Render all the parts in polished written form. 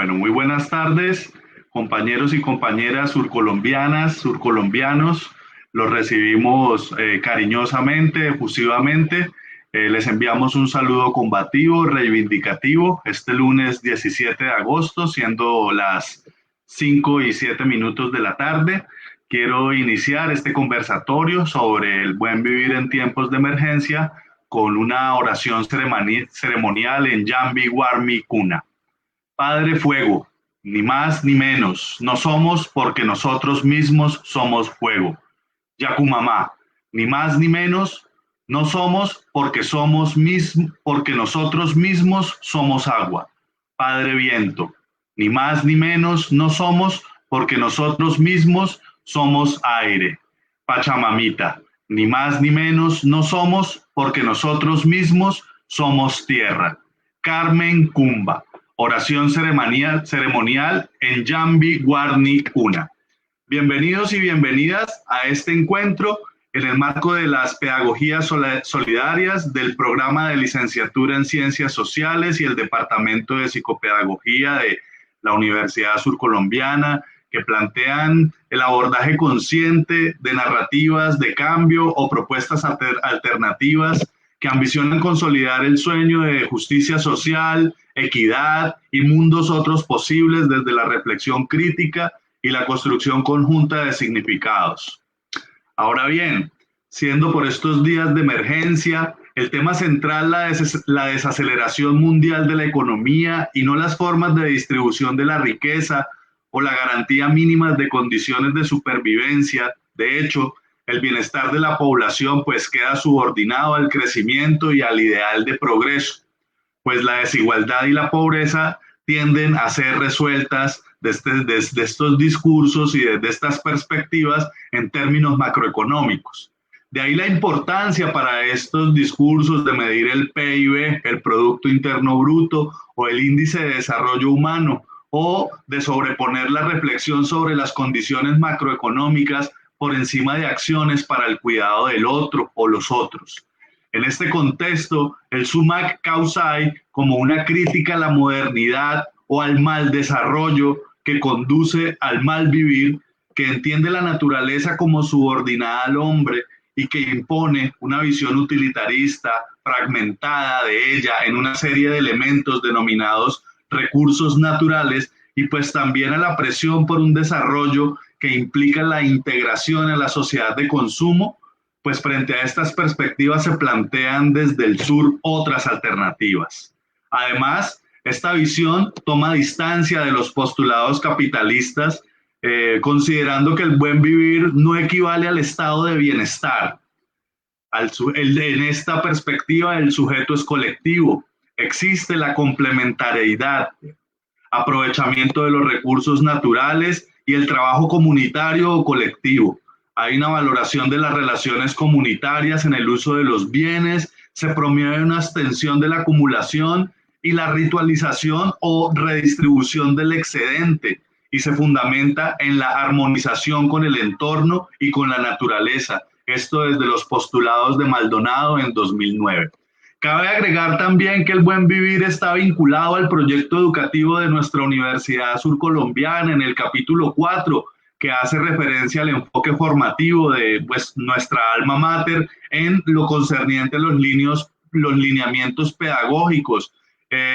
Bueno, muy buenas tardes, compañeros y compañeras surcolombianas, surcolombianos. Los recibimos cariñosamente, efusivamente. Les enviamos un saludo combativo, reivindicativo, este lunes 17 de agosto, siendo las 5:07 de la tarde. Quiero iniciar este conversatorio sobre el buen vivir en tiempos de emergencia con una oración ceremonial en Jambi Warmi Kuna. Padre Fuego, ni más ni menos, no somos porque nosotros mismos somos fuego. Yakumamá, ni más ni menos, no somos porque nosotros mismos somos agua. Padre Viento, ni más ni menos, no somos porque nosotros mismos somos aire. Pachamamita, ni más ni menos, no somos porque nosotros mismos somos tierra. Carmen Kumba, oración ceremonial en Jambi Warni Kuna. Bienvenidos y bienvenidas a este encuentro en el marco de las pedagogías solidarias del programa de licenciatura en Ciencias Sociales y el Departamento de Psicopedagogía de la Universidad Surcolombiana, que plantean el abordaje consciente de narrativas de cambio o propuestas alternativas que ambicionan consolidar el sueño de justicia social, equidad y mundos otros posibles desde la reflexión crítica y la construcción conjunta de significados. Ahora bien, siendo por estos días de emergencia, el tema central la desaceleración mundial de la economía y no las formas de distribución de la riqueza o la garantía mínima de condiciones de supervivencia. De hecho, el bienestar de la población pues queda subordinado al crecimiento y al ideal de progreso, pues la desigualdad y la pobreza tienden a ser resueltas desde estos discursos y desde estas perspectivas en términos macroeconómicos. De ahí la importancia para estos discursos de medir el PIB, el Producto Interno Bruto, o el Índice de Desarrollo Humano, o de sobreponer la reflexión sobre las condiciones macroeconómicas por encima de acciones para el cuidado del otro o los otros. En este contexto, el Sumac Causai, como una crítica a la modernidad o al mal desarrollo que conduce al mal vivir, que entiende la naturaleza como subordinada al hombre y que impone una visión utilitarista, fragmentada de ella en una serie de elementos denominados recursos naturales, y pues también a la presión por un desarrollo que implica la integración en la sociedad de consumo, pues frente a estas perspectivas se plantean desde el sur otras alternativas. Además, esta visión toma distancia de los postulados capitalistas, considerando que el buen vivir no equivale al estado de bienestar. En esta perspectiva, el sujeto es colectivo. Existe la complementariedad, aprovechamiento de los recursos naturales y el trabajo comunitario o colectivo. Hay una valoración de las relaciones comunitarias en el uso de los bienes, se promueve una extensión de la acumulación y la ritualización o redistribución del excedente, y se fundamenta en la armonización con el entorno y con la naturaleza. Esto desde los postulados de Maldonado en 2009. Cabe agregar también que el buen vivir está vinculado al proyecto educativo de nuestra Universidad Surcolombiana en el capítulo 4, que hace referencia al enfoque formativo de nuestra alma mater en lo concerniente a los lineamientos pedagógicos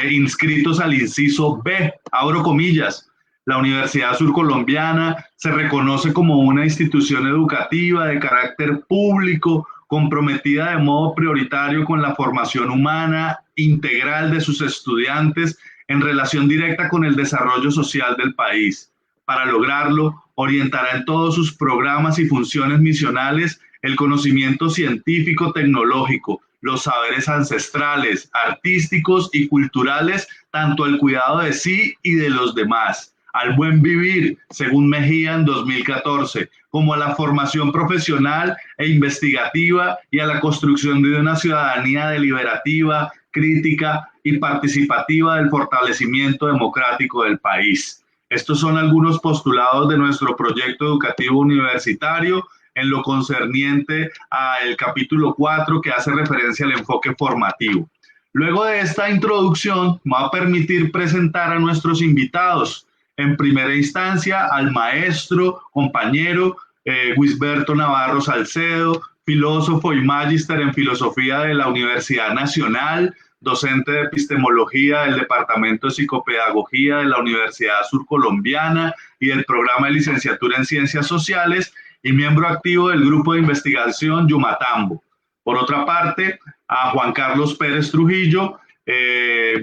inscritos al inciso B, abro comillas. La Universidad Surcolombiana se reconoce como una institución educativa de carácter público, comprometida de modo prioritario con la formación humana integral de sus estudiantes en relación directa con el desarrollo social del país. Para lograrlo, orientará en todos sus programas y funciones misionales el conocimiento científico, tecnológico, los saberes ancestrales, artísticos y culturales, tanto al cuidado de sí y de los demás, al buen vivir, según Mejía en 2014, como a la formación profesional e investigativa y a la construcción de una ciudadanía deliberativa, crítica y participativa del fortalecimiento democrático del país. Estos son algunos postulados de nuestro proyecto educativo universitario en lo concerniente al capítulo 4, que hace referencia al enfoque formativo. Luego de esta introducción, me va a permitir presentar a nuestros invitados. En primera instancia, al maestro, compañero Wisberto Navarro Salcedo, filósofo y magíster en filosofía de la Universidad Nacional, docente de epistemología del Departamento de Psicopedagogía de la Universidad Surcolombiana y del programa de licenciatura en Ciencias Sociales, y miembro activo del grupo de investigación Yumatambo. Por otra parte, a Juan Carlos Pérez Trujillo,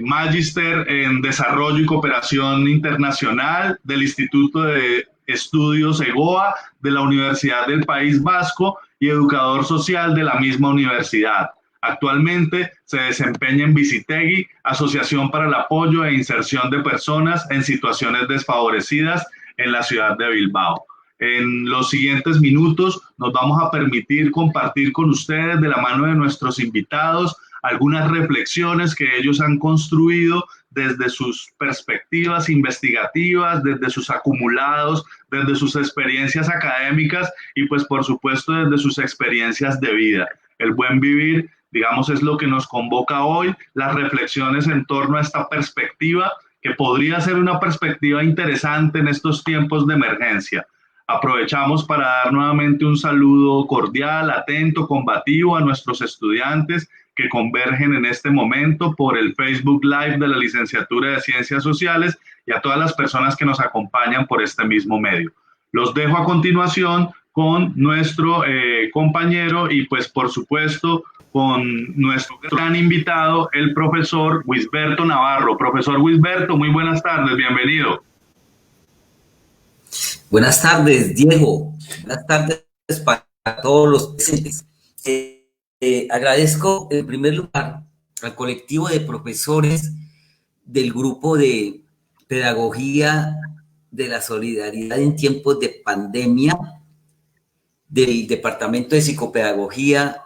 magíster en Desarrollo y Cooperación Internacional del Instituto de Estudios EGOA de la Universidad del País Vasco y educador social de la misma universidad. Actualmente se desempeña en Visitegui, Asociación para el Apoyo e Inserción de Personas en Situaciones Desfavorecidas en la ciudad de Bilbao. En los siguientes minutos nos vamos a permitir compartir con ustedes, de la mano de nuestros invitados, algunas reflexiones que ellos han construido desde sus perspectivas investigativas, desde sus acumulados, desde sus experiencias académicas y pues por supuesto desde sus experiencias de vida. El buen vivir, digamos, es lo que nos convoca hoy, las reflexiones en torno a esta perspectiva que podría ser una perspectiva interesante en estos tiempos de emergencia. Aprovechamos para dar nuevamente un saludo cordial, atento, combativo a nuestros estudiantes que convergen en este momento por el Facebook Live de la Licenciatura de Ciencias Sociales y a todas las personas que nos acompañan por este mismo medio. Los dejo a continuación con nuestro compañero y pues por supuesto con nuestro gran invitado, el profesor Wisberto Navarro. Profesor Wisberto, muy buenas tardes, bienvenido. Buenas tardes, Diego. Buenas tardes para todos los presentes. Agradezco en primer lugar al colectivo de profesores del grupo de Pedagogía de la Solidaridad en tiempos de pandemia del Departamento de Psicopedagogía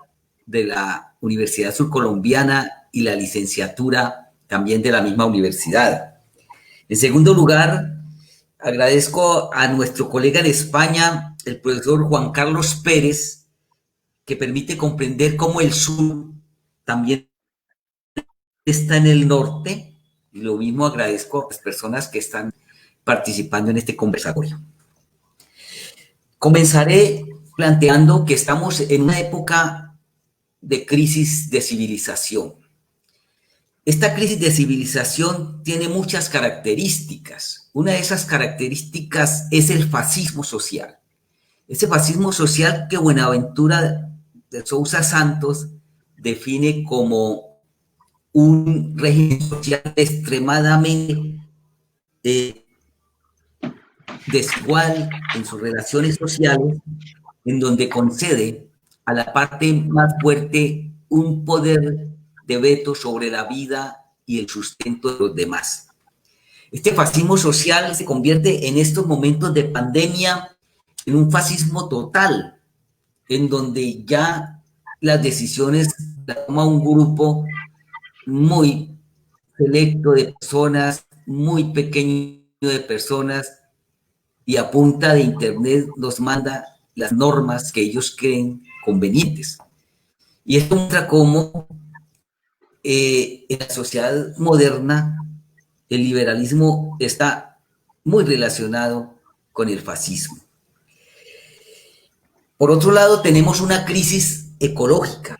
de la Universidad Surcolombiana y la licenciatura también de la misma universidad. En segundo lugar, agradezco a nuestro colega en España, el profesor Juan Carlos Pérez, que permite comprender cómo el sur también está en el norte, y lo mismo agradezco a las personas que están participando en este conversatorio. Comenzaré planteando que estamos en una época de crisis de civilización. Esta crisis de civilización tiene muchas características. Una de esas características es el fascismo social. Ese fascismo social que Buenaventura de Sousa Santos define como un régimen social extremadamente desigual en sus relaciones sociales, en donde concede a la parte más fuerte un poder de veto sobre la vida y el sustento de los demás. Este fascismo social se convierte en estos momentos de pandemia en un fascismo total, en donde ya las decisiones las toma un grupo muy selecto de personas, muy pequeño de personas, y a punta de internet nos manda las normas que ellos creen convenientes. Y esto muestra cómo en la sociedad moderna el liberalismo está muy relacionado con el fascismo. Por otro lado, tenemos una crisis ecológica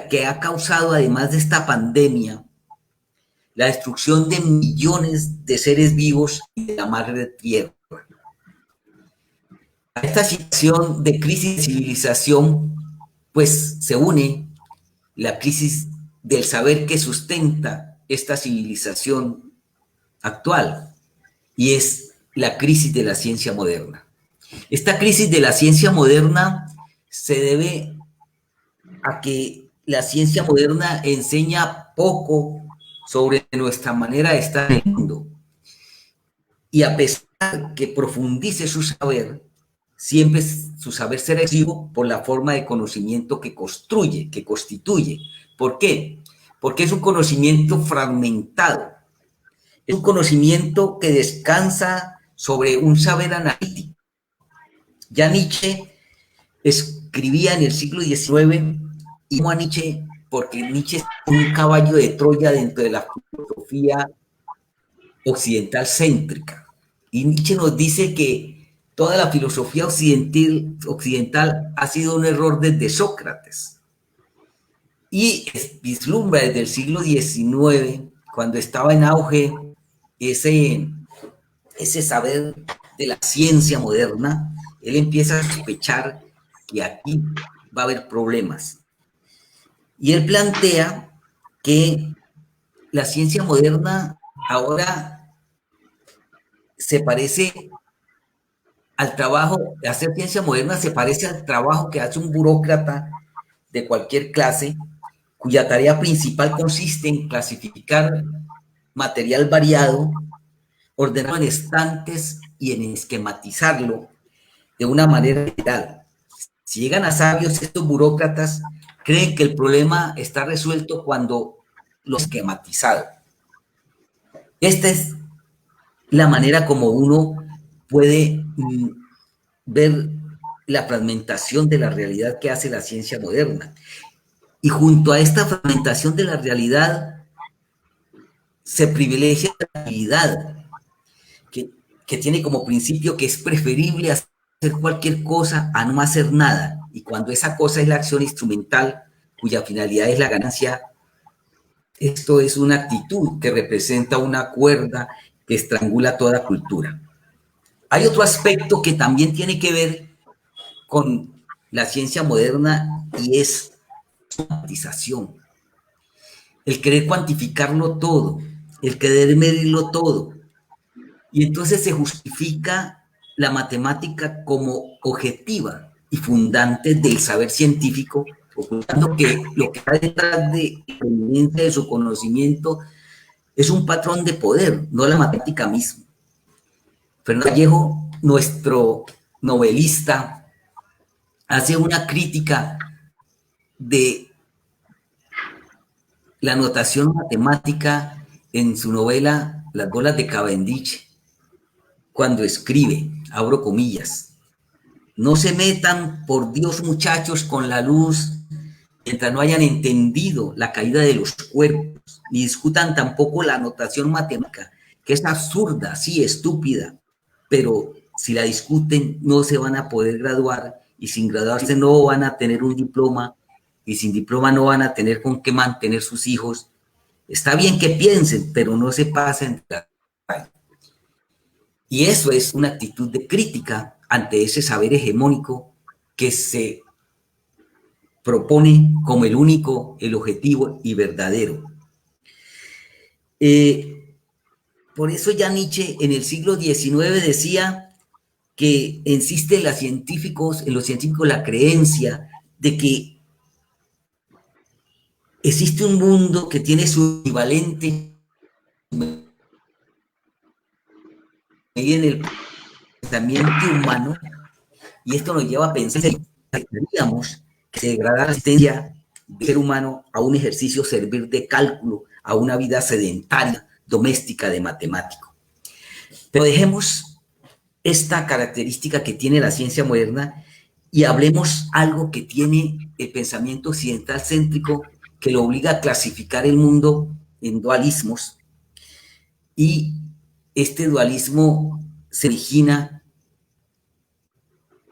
que ha causado, además de esta pandemia, la destrucción de millones de seres vivos y de la madre tierra. A esta situación de crisis de civilización, pues se une la crisis del saber que sustenta esta civilización actual, y es la crisis de la ciencia moderna. Esta crisis de la ciencia moderna se debe a que la ciencia moderna enseña poco sobre nuestra manera de estar en el mundo. Y a pesar que profundice su saber, siempre su saber será excesivo por la forma de conocimiento que construye, que constituye. ¿Por qué? Porque es un conocimiento fragmentado. Es un conocimiento que descansa sobre un saber analítico. Ya Nietzsche escribía en el siglo XIX, y como a Nietzsche porque Nietzsche es un caballo de Troya dentro de la filosofía occidental céntrica. Y Nietzsche nos dice que toda la filosofía occidental ha sido un error desde Sócrates. Y vislumbra desde el siglo XIX, cuando estaba en auge ese saber de la ciencia moderna, él empieza a sospechar que aquí va a haber problemas. Y él plantea que la ciencia moderna ahora se parece al trabajo, hacer ciencia moderna se parece al trabajo que hace un burócrata de cualquier clase, cuya tarea principal consiste en clasificar material variado, ordenarlo en estantes y en esquematizarlo de una manera general. Si llegan a sabios, estos burócratas creen que el problema está resuelto cuando lo esquematizado. Esta es la manera como uno puede ver la fragmentación de la realidad que hace la ciencia moderna. Y junto a esta fragmentación de la realidad se privilegia la actividad, que tiene como principio que es preferible hacer cualquier cosa a no hacer nada. Y cuando esa cosa es la acción instrumental, cuya finalidad es la ganancia, esto es una actitud que representa una cuerda que estrangula toda cultura. Hay otro aspecto que también tiene que ver con la ciencia moderna y es la cuantización. El querer cuantificarlo todo, el querer medirlo todo. Y entonces se justifica la matemática como objetiva y fundante del saber científico, ocultando que lo que hay detrás de la evidencia de su conocimiento es un patrón de poder, no la matemática misma. Fernando Vallejo, nuestro novelista, hace una crítica de la notación matemática en su novela Las bolas de Cavendish, cuando escribe, abro comillas, no se metan, por Dios, muchachos, con la luz mientras no hayan entendido la caída de los cuerpos, ni discutan tampoco la notación matemática, que es absurda, sí, estúpida, pero si la discuten no se van a poder graduar y sin graduarse no van a tener un diploma y sin diploma no van a tener con qué mantener sus hijos. Está bien que piensen, pero no se pasen. Y eso es una actitud de crítica ante ese saber hegemónico que se propone como el único, el objetivo y verdadero. Por eso ya Nietzsche en el siglo XIX decía que existe en los científicos la creencia de que existe un mundo que tiene su equivalente en el pensamiento humano, y esto nos lleva a pensar que deberíamos que se degradara la existencia del ser humano a un ejercicio servir de cálculo, a una vida sedentaria, doméstica de matemático. Pero dejemos esta característica que tiene la ciencia moderna y hablemos algo que tiene el pensamiento occidental céntrico, que lo obliga a clasificar el mundo en dualismos, y este dualismo se origina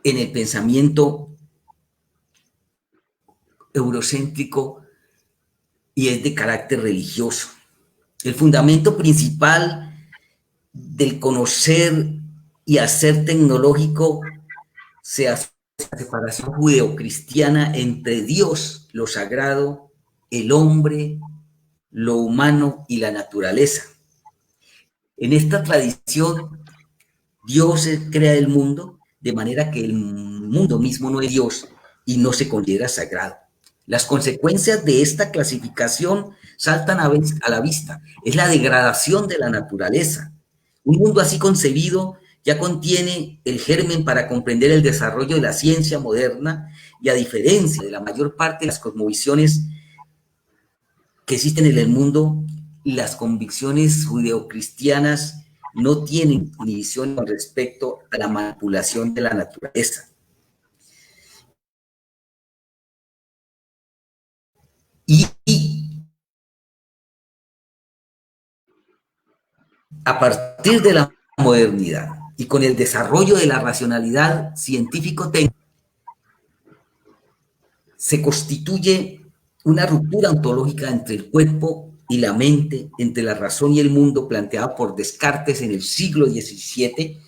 en el pensamiento eurocéntrico y es de carácter religioso. El fundamento principal del conocer y hacer tecnológico se hace la separación judeocristiana entre Dios, lo sagrado, el hombre, lo humano y la naturaleza. En esta tradición, Dios crea el mundo de manera que el mundo mismo no es Dios y no se considera sagrado. Las consecuencias de esta clasificación saltan a la vista. Es la degradación de la naturaleza. Un mundo así concebido ya contiene el germen para comprender el desarrollo de la ciencia moderna y, a diferencia de la mayor parte de las cosmovisiones que existen en el mundo, las convicciones judeocristianas no tienen inhibición con respecto a la manipulación de la naturaleza. Y a partir de la modernidad y con el desarrollo de la racionalidad científico-técnica, se constituye una ruptura ontológica entre el cuerpo y la mente, entre la razón y el mundo, planteada por Descartes en el siglo XVII.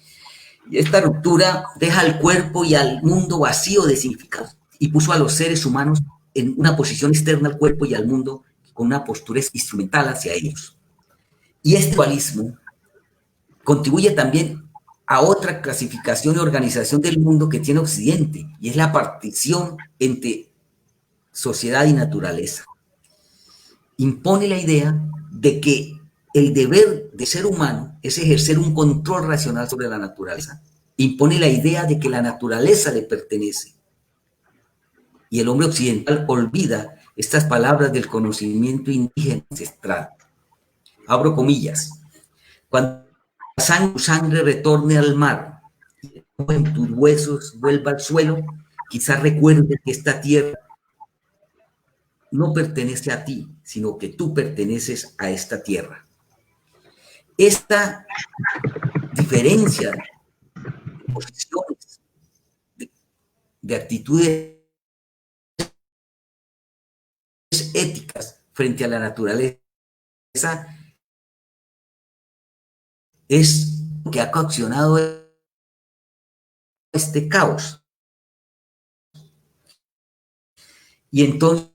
Y esta ruptura deja al cuerpo y al mundo vacío de significado y puso a los seres humanos en una posición externa al cuerpo y al mundo, con una postura instrumental hacia ellos. Y este dualismo contribuye también a otra clasificación y organización del mundo que tiene Occidente, y es la partición entre sociedad y naturaleza. Impone la idea de que el deber de ser humano es ejercer un control racional sobre la naturaleza. Impone la idea de que la naturaleza le pertenece. Y el hombre occidental olvida estas palabras del conocimiento indígena ancestral. Abro comillas. Cuando tu sangre retorne al mar, en tus huesos vuelva al suelo, quizás recuerde que esta tierra no pertenece a ti, sino que tú perteneces a esta tierra. Esta diferencia de posiciones, de actitudes éticas frente a la naturaleza es lo que ha ocasionado este caos. Y entonces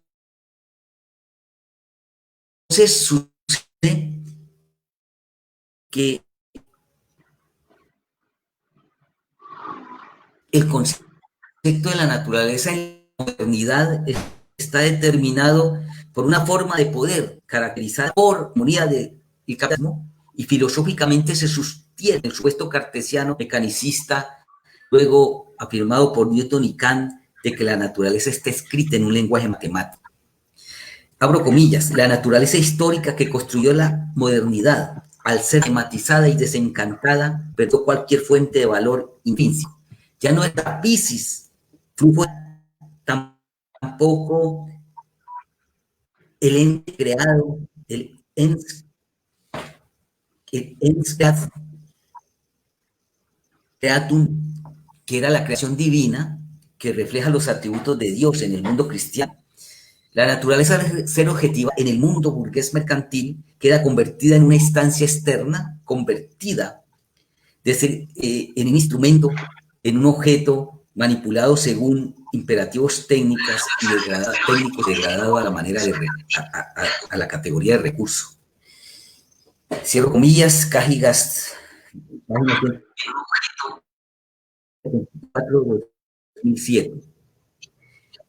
sucede que el concepto de la naturaleza en la modernidad está determinado por una forma de poder caracterizada por armonía del capitalismo, y filosóficamente se sostiene el supuesto cartesiano mecanicista, luego afirmado por Newton y Kant, de que la naturaleza está escrita en un lenguaje matemático. Abro comillas, la naturaleza histórica que construyó la modernidad, al ser tematizada y desencantada, perdió cualquier fuente de valor intrínseco. Ya no es la Piscis, flujo, tampoco el ente creado, el ens creatum, que era la creación divina, que refleja los atributos de Dios en el mundo cristiano. La naturaleza de ser objetiva en el mundo burgués mercantil queda convertida en una instancia externa, convertida de ser, en un instrumento, en un objeto manipulado según imperativos técnicos y degradado a la manera a la categoría de recurso. Cierro comillas, Cajigas, 2007.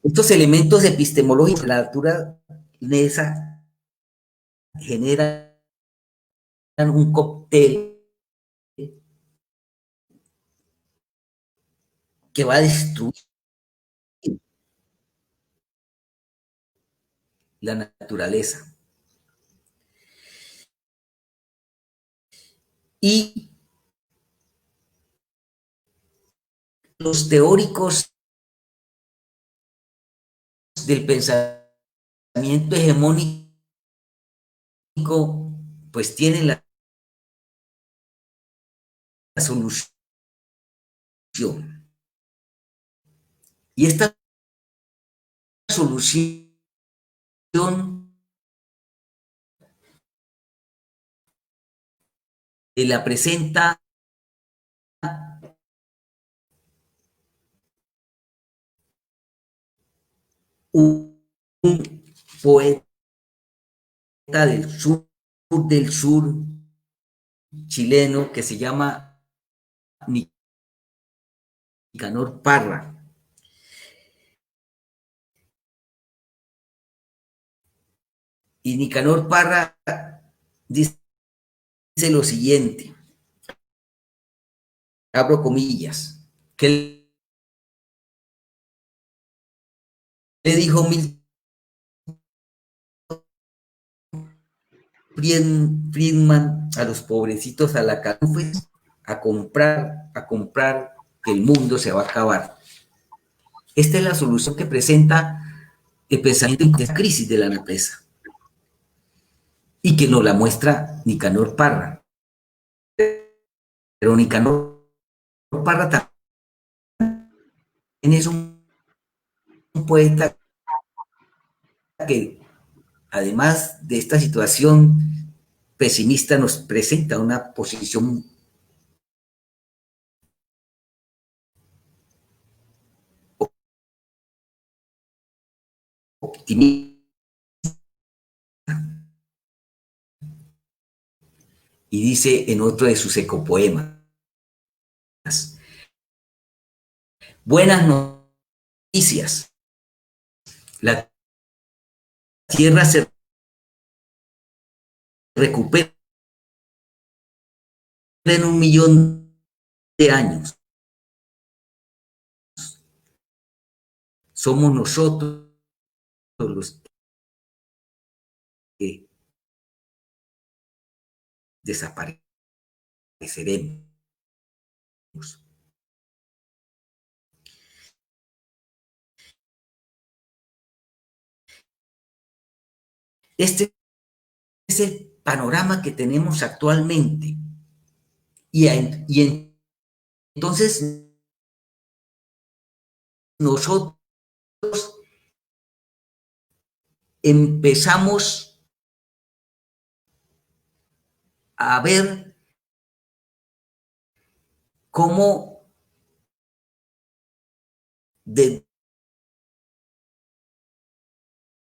Estos elementos epistemológicos de la naturaleza generan un cóctel que va a destruir la naturaleza. Y los teóricos del pensamiento hegemónico pues tienen la solución. Y esta solución la presenta un poeta del sur chileno que se llama Nicanor Parra. Y Nicanor Parra dice lo siguiente, abro comillas, que le dijo Friedman a los pobrecitos alacantufes a comprar, que el mundo se va a acabar. Esta es la solución que presenta especialmente en esta crisis de la naturaleza, y que nos la muestra Nicanor Parra. Pero Nicanor Parra también es un poeta que, además de esta situación pesimista, nos presenta una posición optimista, y dice en otro de sus ecopoemas: buenas noticias, la tierra se recupera en 1.000.000 de años. Somos nosotros los que desapareceremos. Este es el panorama que tenemos actualmente. Y entonces nosotros empezamos a ver cómo de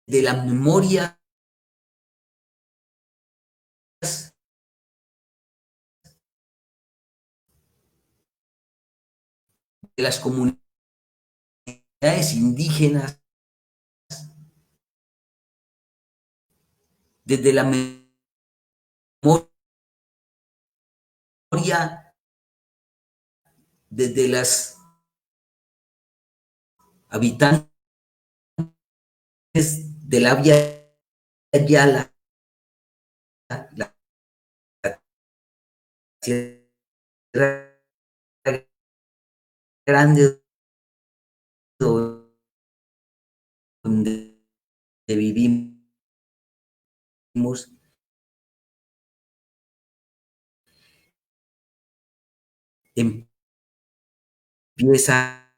la memoria de las comunidades indígenas, desde la memoria, desde las habitantes de la Via Yala, la Tierra Grande, donde vivimos, empieza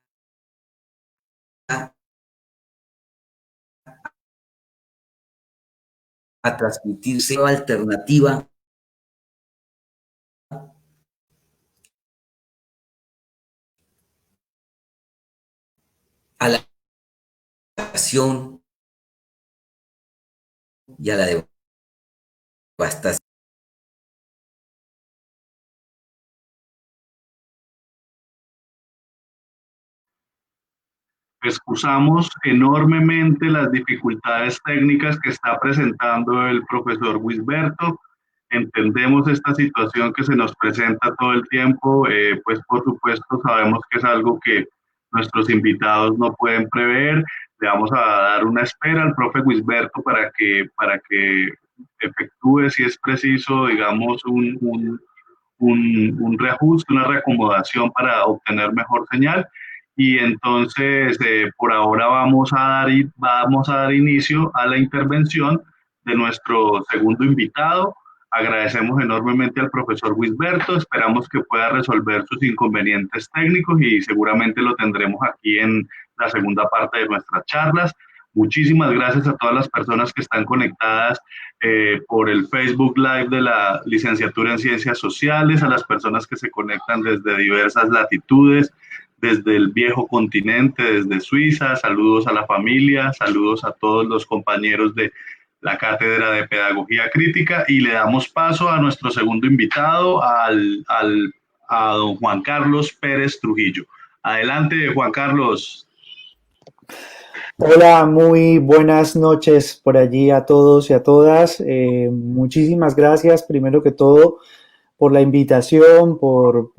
a transmitirse una alternativa a la devastación y a la devastación. Excusamos enormemente las dificultades técnicas que está presentando el profesor Wisberto. Entendemos esta situación que se nos presenta todo el tiempo, pues por supuesto sabemos que es algo que nuestros invitados no pueden prever. Le vamos a dar una espera al profe Wisberto para que efectúe, si es preciso, digamos, un reajuste, una reacomodación para obtener mejor señal. Y entonces, por ahora vamos a dar inicio a la intervención de nuestro segundo invitado. Agradecemos enormemente al profesor Wisberto, esperamos que pueda resolver sus inconvenientes técnicos y seguramente lo tendremos aquí en la segunda parte de nuestras charlas. Muchísimas gracias a todas las personas que están conectadas por el Facebook Live de la Licenciatura en Ciencias Sociales, a las personas que se conectan desde diversas latitudes, desde el viejo continente, desde Suiza. Saludos a la familia, saludos a todos los compañeros de la Cátedra de Pedagogía Crítica, y le damos paso a nuestro segundo invitado, a don Juan Carlos Pérez Trujillo. Adelante, Juan Carlos. Hola, muy buenas noches por allí a todos y a todas. Muchísimas gracias, primero que todo, por la invitación, por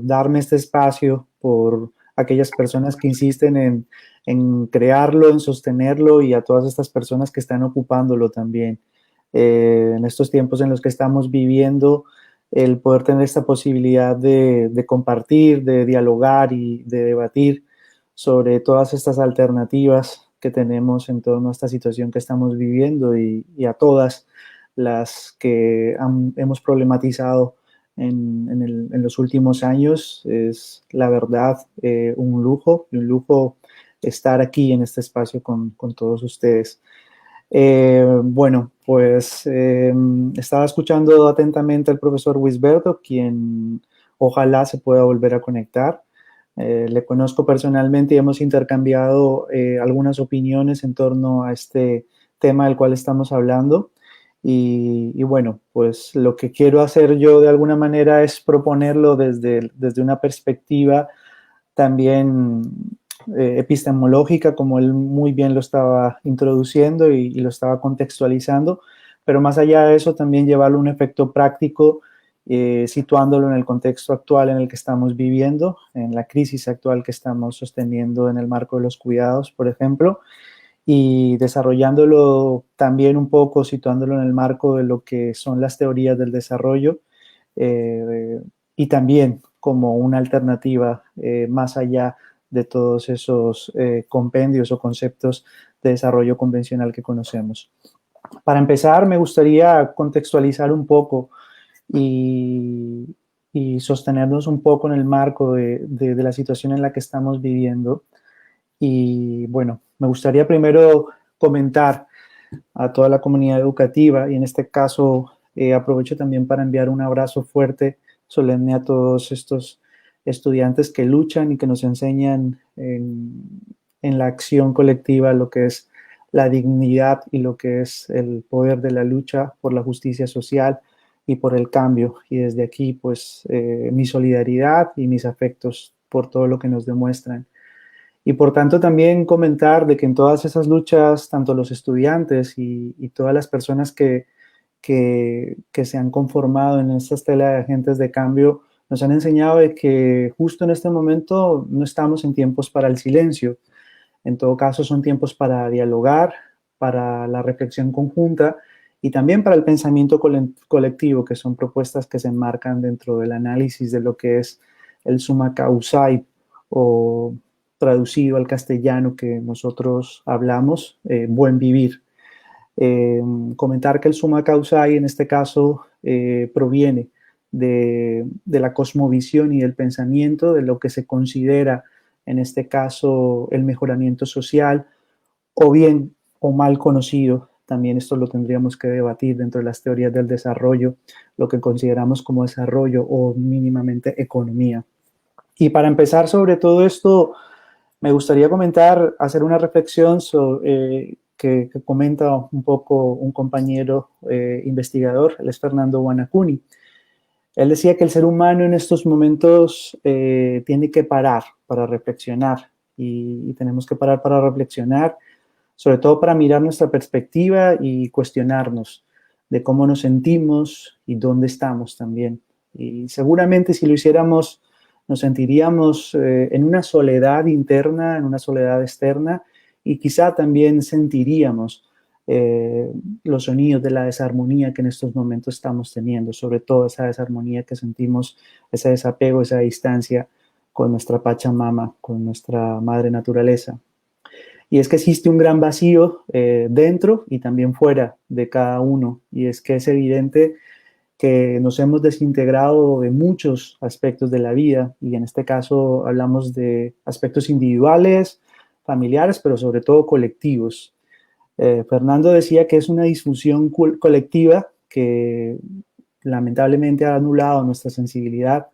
darme este espacio, por aquellas personas que insisten en crearlo, en sostenerlo, y a todas estas personas que están ocupándolo también. En estos tiempos en los que estamos viviendo, el poder tener esta posibilidad de compartir, de dialogar y de debatir sobre todas estas alternativas que tenemos en torno a esta situación que estamos viviendo y a todas las que hemos problematizado en los últimos años. Es la verdad un lujo estar aquí en este espacio con todos ustedes. Bueno, pues estaba escuchando atentamente al profesor Wisberto, quien ojalá se pueda volver a conectar. Le conozco personalmente y hemos intercambiado algunas opiniones en torno a este tema del cual estamos hablando. Y bueno, pues lo que quiero hacer yo de alguna manera es proponerlo desde una perspectiva también epistemológica, como él muy bien lo estaba introduciendo y lo estaba contextualizando, pero más allá de eso también llevarlo a un efecto práctico, situándolo en el contexto actual en el que estamos viviendo, en la crisis actual que estamos sosteniendo en el marco de los cuidados, por ejemplo, y desarrollándolo también un poco, situándolo en el marco de lo que son las teorías del desarrollo, y también como una alternativa más allá de todos esos compendios o conceptos de desarrollo convencional que conocemos. Para empezar, me gustaría contextualizar un poco y sostenernos un poco en el marco de la situación en la que estamos viviendo. Y bueno, me gustaría primero comentar a toda la comunidad educativa y en este caso aprovecho también para enviar un abrazo fuerte, solemne a todos estos estudiantes que luchan y que nos enseñan en la acción colectiva lo que es la dignidad y lo que es el poder de la lucha por la justicia social y por el cambio. Y desde aquí, pues, mi solidaridad y mis afectos por todo lo que nos demuestran. Y por tanto también comentar de que en todas esas luchas, tanto los estudiantes y todas las personas que se han conformado en esta estela de agentes de cambio, nos han enseñado de que justo en este momento no estamos en tiempos para el silencio. En todo caso, son tiempos para dialogar, para la reflexión conjunta y también para el pensamiento colectivo, que son propuestas que se enmarcan dentro del análisis de lo que es el summa causae, o traducido al castellano que nosotros hablamos, buen vivir. Comentar que el summa causae en este caso proviene de la cosmovisión y del pensamiento de lo que se considera en este caso el mejoramiento social, o bien o mal conocido, también esto lo tendríamos que debatir dentro de las teorías del desarrollo, lo que consideramos como desarrollo o mínimamente economía. Y para empezar sobre todo esto, me gustaría hacer una reflexión que comenta un poco un compañero investigador, él es Fernando Guanacuni. Él decía que el ser humano en estos momentos tiene que parar para reflexionar y tenemos que parar para reflexionar, sobre todo para mirar nuestra perspectiva y cuestionarnos de cómo nos sentimos y dónde estamos también. Y seguramente si lo hiciéramos nos sentiríamos en una soledad interna, en una soledad externa y quizá también sentiríamos los sonidos de la desarmonía que en estos momentos estamos teniendo, sobre todo esa desarmonía que sentimos, ese desapego, esa distancia con nuestra Pachamama, con nuestra madre naturaleza. Y es que existe un gran vacío dentro y también fuera de cada uno, y es que es evidente que nos hemos desintegrado de muchos aspectos de la vida, y en este caso hablamos de aspectos individuales, familiares, pero sobre todo colectivos. Fernando decía que es una disfunción colectiva que lamentablemente ha anulado nuestra sensibilidad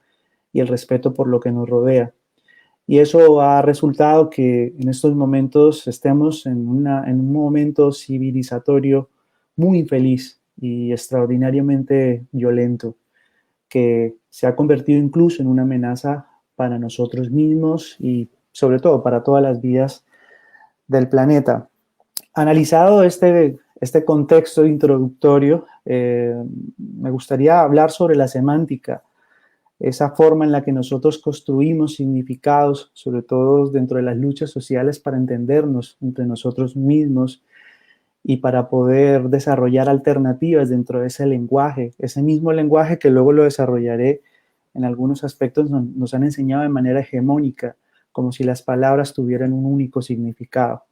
y el respeto por lo que nos rodea. Y eso ha resultado que en estos momentos estemos en un momento civilizatorio muy infeliz y extraordinariamente violento, que se ha convertido incluso en una amenaza para nosotros mismos y sobre todo para todas las vidas del planeta. Analizado este contexto introductorio, me gustaría hablar sobre la semántica, esa forma en la que nosotros construimos significados, sobre todo dentro de las luchas sociales, para entendernos entre nosotros mismos y para poder desarrollar alternativas dentro de ese mismo lenguaje que luego lo desarrollaré en algunos aspectos nos han enseñado de manera hegemónica, como si las palabras tuvieran un único significado.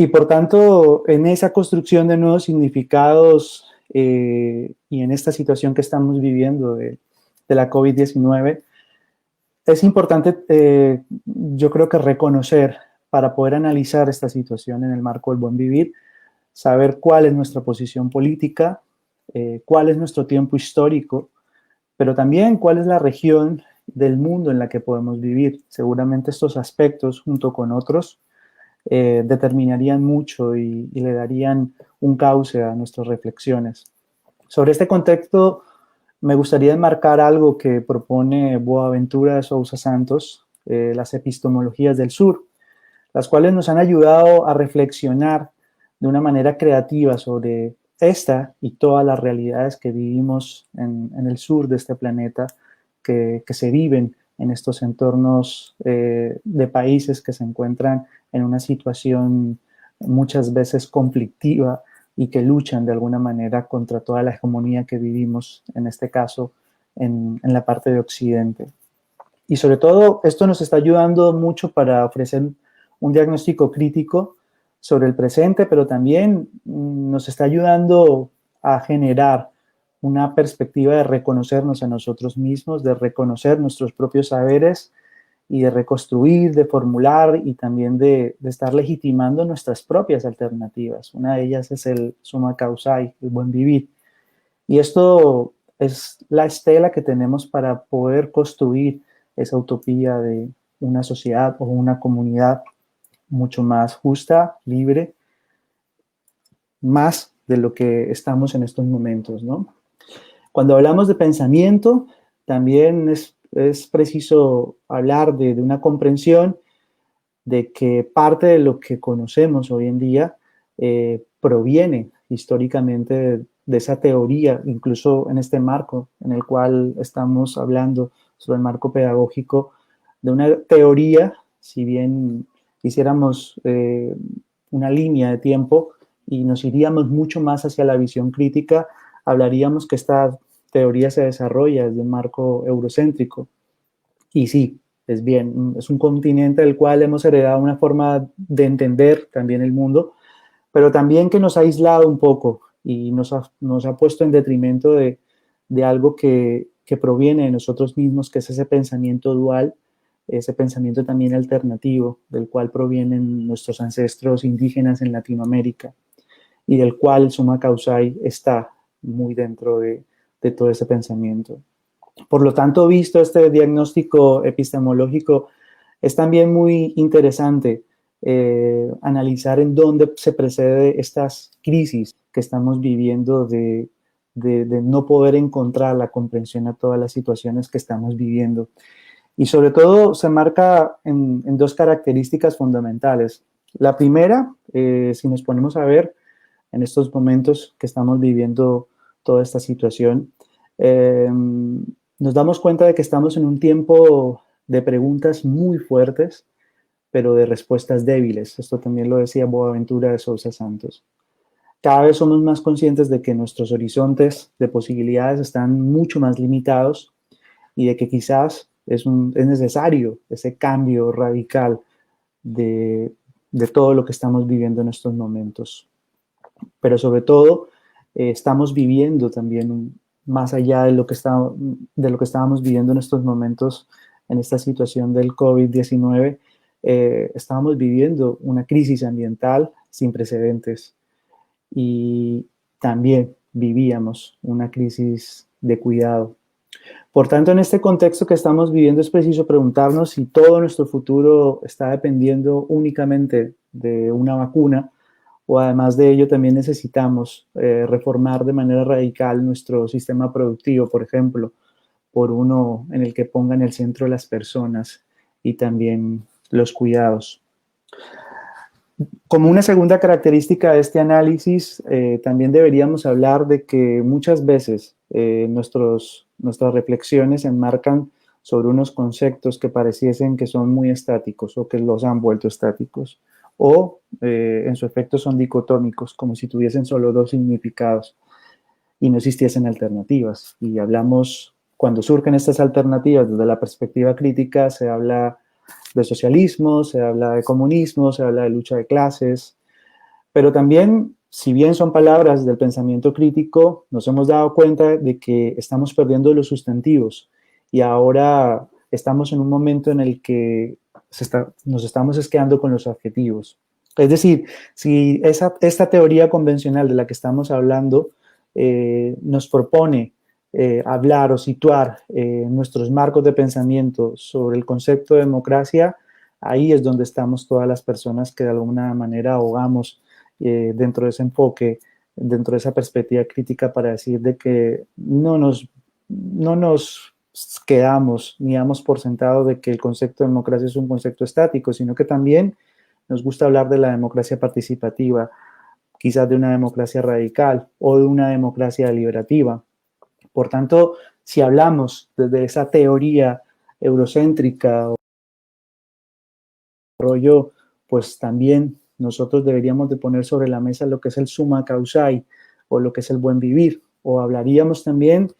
Y por tanto, en esa construcción de nuevos significados y en esta situación que estamos viviendo de la COVID-19, es importante, yo creo que reconocer, para poder analizar esta situación en el marco del buen vivir, saber cuál es nuestra posición política, cuál es nuestro tiempo histórico, pero también cuál es la región del mundo en la que podemos vivir. Seguramente estos aspectos, junto con otros, determinarían mucho y le darían un cauce a nuestras reflexiones. Sobre este contexto, me gustaría enmarcar algo que propone Boaventura de Sousa Santos, las epistemologías del sur, las cuales nos han ayudado a reflexionar de una manera creativa sobre esta y todas las realidades que vivimos en el sur de este planeta, que se viven en estos entornos de países que se encuentran en una situación muchas veces conflictiva y que luchan de alguna manera contra toda la hegemonía que vivimos, en este caso, en la parte de Occidente. Y sobre todo, esto nos está ayudando mucho para ofrecer un diagnóstico crítico sobre el presente, pero también nos está ayudando a generar una perspectiva de reconocernos a nosotros mismos, de reconocer nuestros propios saberes y de reconstruir, de formular y también de estar legitimando nuestras propias alternativas. Una de ellas es el summa causae, el buen vivir. Y esto es la estela que tenemos para poder construir esa utopía de una sociedad o una comunidad mucho más justa, libre, más de lo que estamos en estos momentos, ¿no? Cuando hablamos de pensamiento, también es preciso hablar de una comprensión de que parte de lo que conocemos hoy en día proviene históricamente de esa teoría, incluso en este marco en el cual estamos hablando sobre el marco pedagógico, de una teoría, si bien hiciéramos una línea de tiempo y nos iríamos mucho más hacia la visión crítica, hablaríamos que esta teoría se desarrolla desde un marco eurocéntrico. Y sí, es bien, es un continente del cual hemos heredado una forma de entender también el mundo, pero también que nos ha aislado un poco y nos ha puesto en detrimento de algo que proviene de nosotros mismos, que es ese pensamiento dual, ese pensamiento también alternativo, del cual provienen nuestros ancestros indígenas en Latinoamérica y del cual summa causae está muy dentro de todo ese pensamiento. Por lo tanto, visto este diagnóstico epistemológico, es también muy interesante analizar en dónde se precede estas crisis que estamos viviendo de no poder encontrar la comprensión a todas las situaciones que estamos viviendo. Y sobre todo se marca en dos características fundamentales. La primera, si nos ponemos a ver en estos momentos que estamos viviendo toda esta situación, nos damos cuenta de que estamos en un tiempo de preguntas muy fuertes, pero de respuestas débiles. Esto también lo decía Boaventura de Sousa Santos. Cada vez somos más conscientes de que nuestros horizontes de posibilidades están mucho más limitados y de que quizás es necesario ese cambio radical de todo lo que estamos viviendo en estos momentos. Pero sobre todo, estamos viviendo también más allá de lo que estábamos viviendo en estos momentos, en esta situación del COVID-19, estábamos viviendo una crisis ambiental sin precedentes y también vivíamos una crisis de cuidado. Por tanto, en este contexto que estamos viviendo es preciso preguntarnos si todo nuestro futuro está dependiendo únicamente de una vacuna, o además de ello también necesitamos reformar de manera radical nuestro sistema productivo, por ejemplo, por uno en el que ponga en el centro las personas y también los cuidados. Como una segunda característica de este análisis, también deberíamos hablar de que muchas veces nuestras reflexiones se enmarcan sobre unos conceptos que pareciesen que son muy estáticos o que los han vuelto estáticos, o en su efecto son dicotómicos, como si tuviesen solo dos significados y no existiesen alternativas. Y hablamos, cuando surgen estas alternativas desde la perspectiva crítica, se habla de socialismo, se habla de comunismo, se habla de lucha de clases, Pero también, si bien son palabras del pensamiento crítico, nos hemos dado cuenta de que estamos perdiendo los sustantivos y ahora estamos en un momento en el que nos estamos esqueando con los adjetivos. Es decir, si esta teoría convencional de la que estamos hablando nos propone hablar o situar nuestros marcos de pensamiento sobre el concepto de democracia, ahí es donde estamos todas las personas que de alguna manera ahogamos dentro de ese enfoque, dentro de esa perspectiva crítica para decir de que no nos quedamos ni damos por sentado de que el concepto de democracia es un concepto estático, sino que también nos gusta hablar de la democracia participativa, quizás de una democracia radical o de una democracia deliberativa. Por tanto, si hablamos desde esa teoría eurocéntrica o rollo, pues también nosotros deberíamos de poner sobre la mesa lo que es el summa causae o lo que es el buen vivir, o hablaríamos también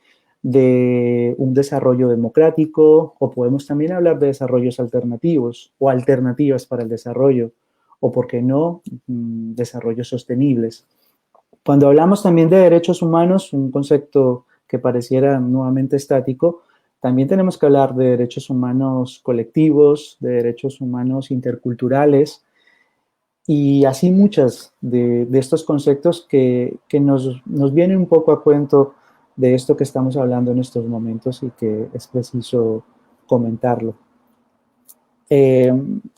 de un desarrollo democrático, o podemos también hablar de desarrollos alternativos o alternativas para el desarrollo, o por qué no, desarrollos sostenibles. Cuando hablamos también de derechos humanos, un concepto que pareciera nuevamente estático, también tenemos que hablar de derechos humanos colectivos, de derechos humanos interculturales y así muchas de estos conceptos que nos vienen un poco a cuento de esto que estamos hablando en estos momentos y que es preciso comentarlo.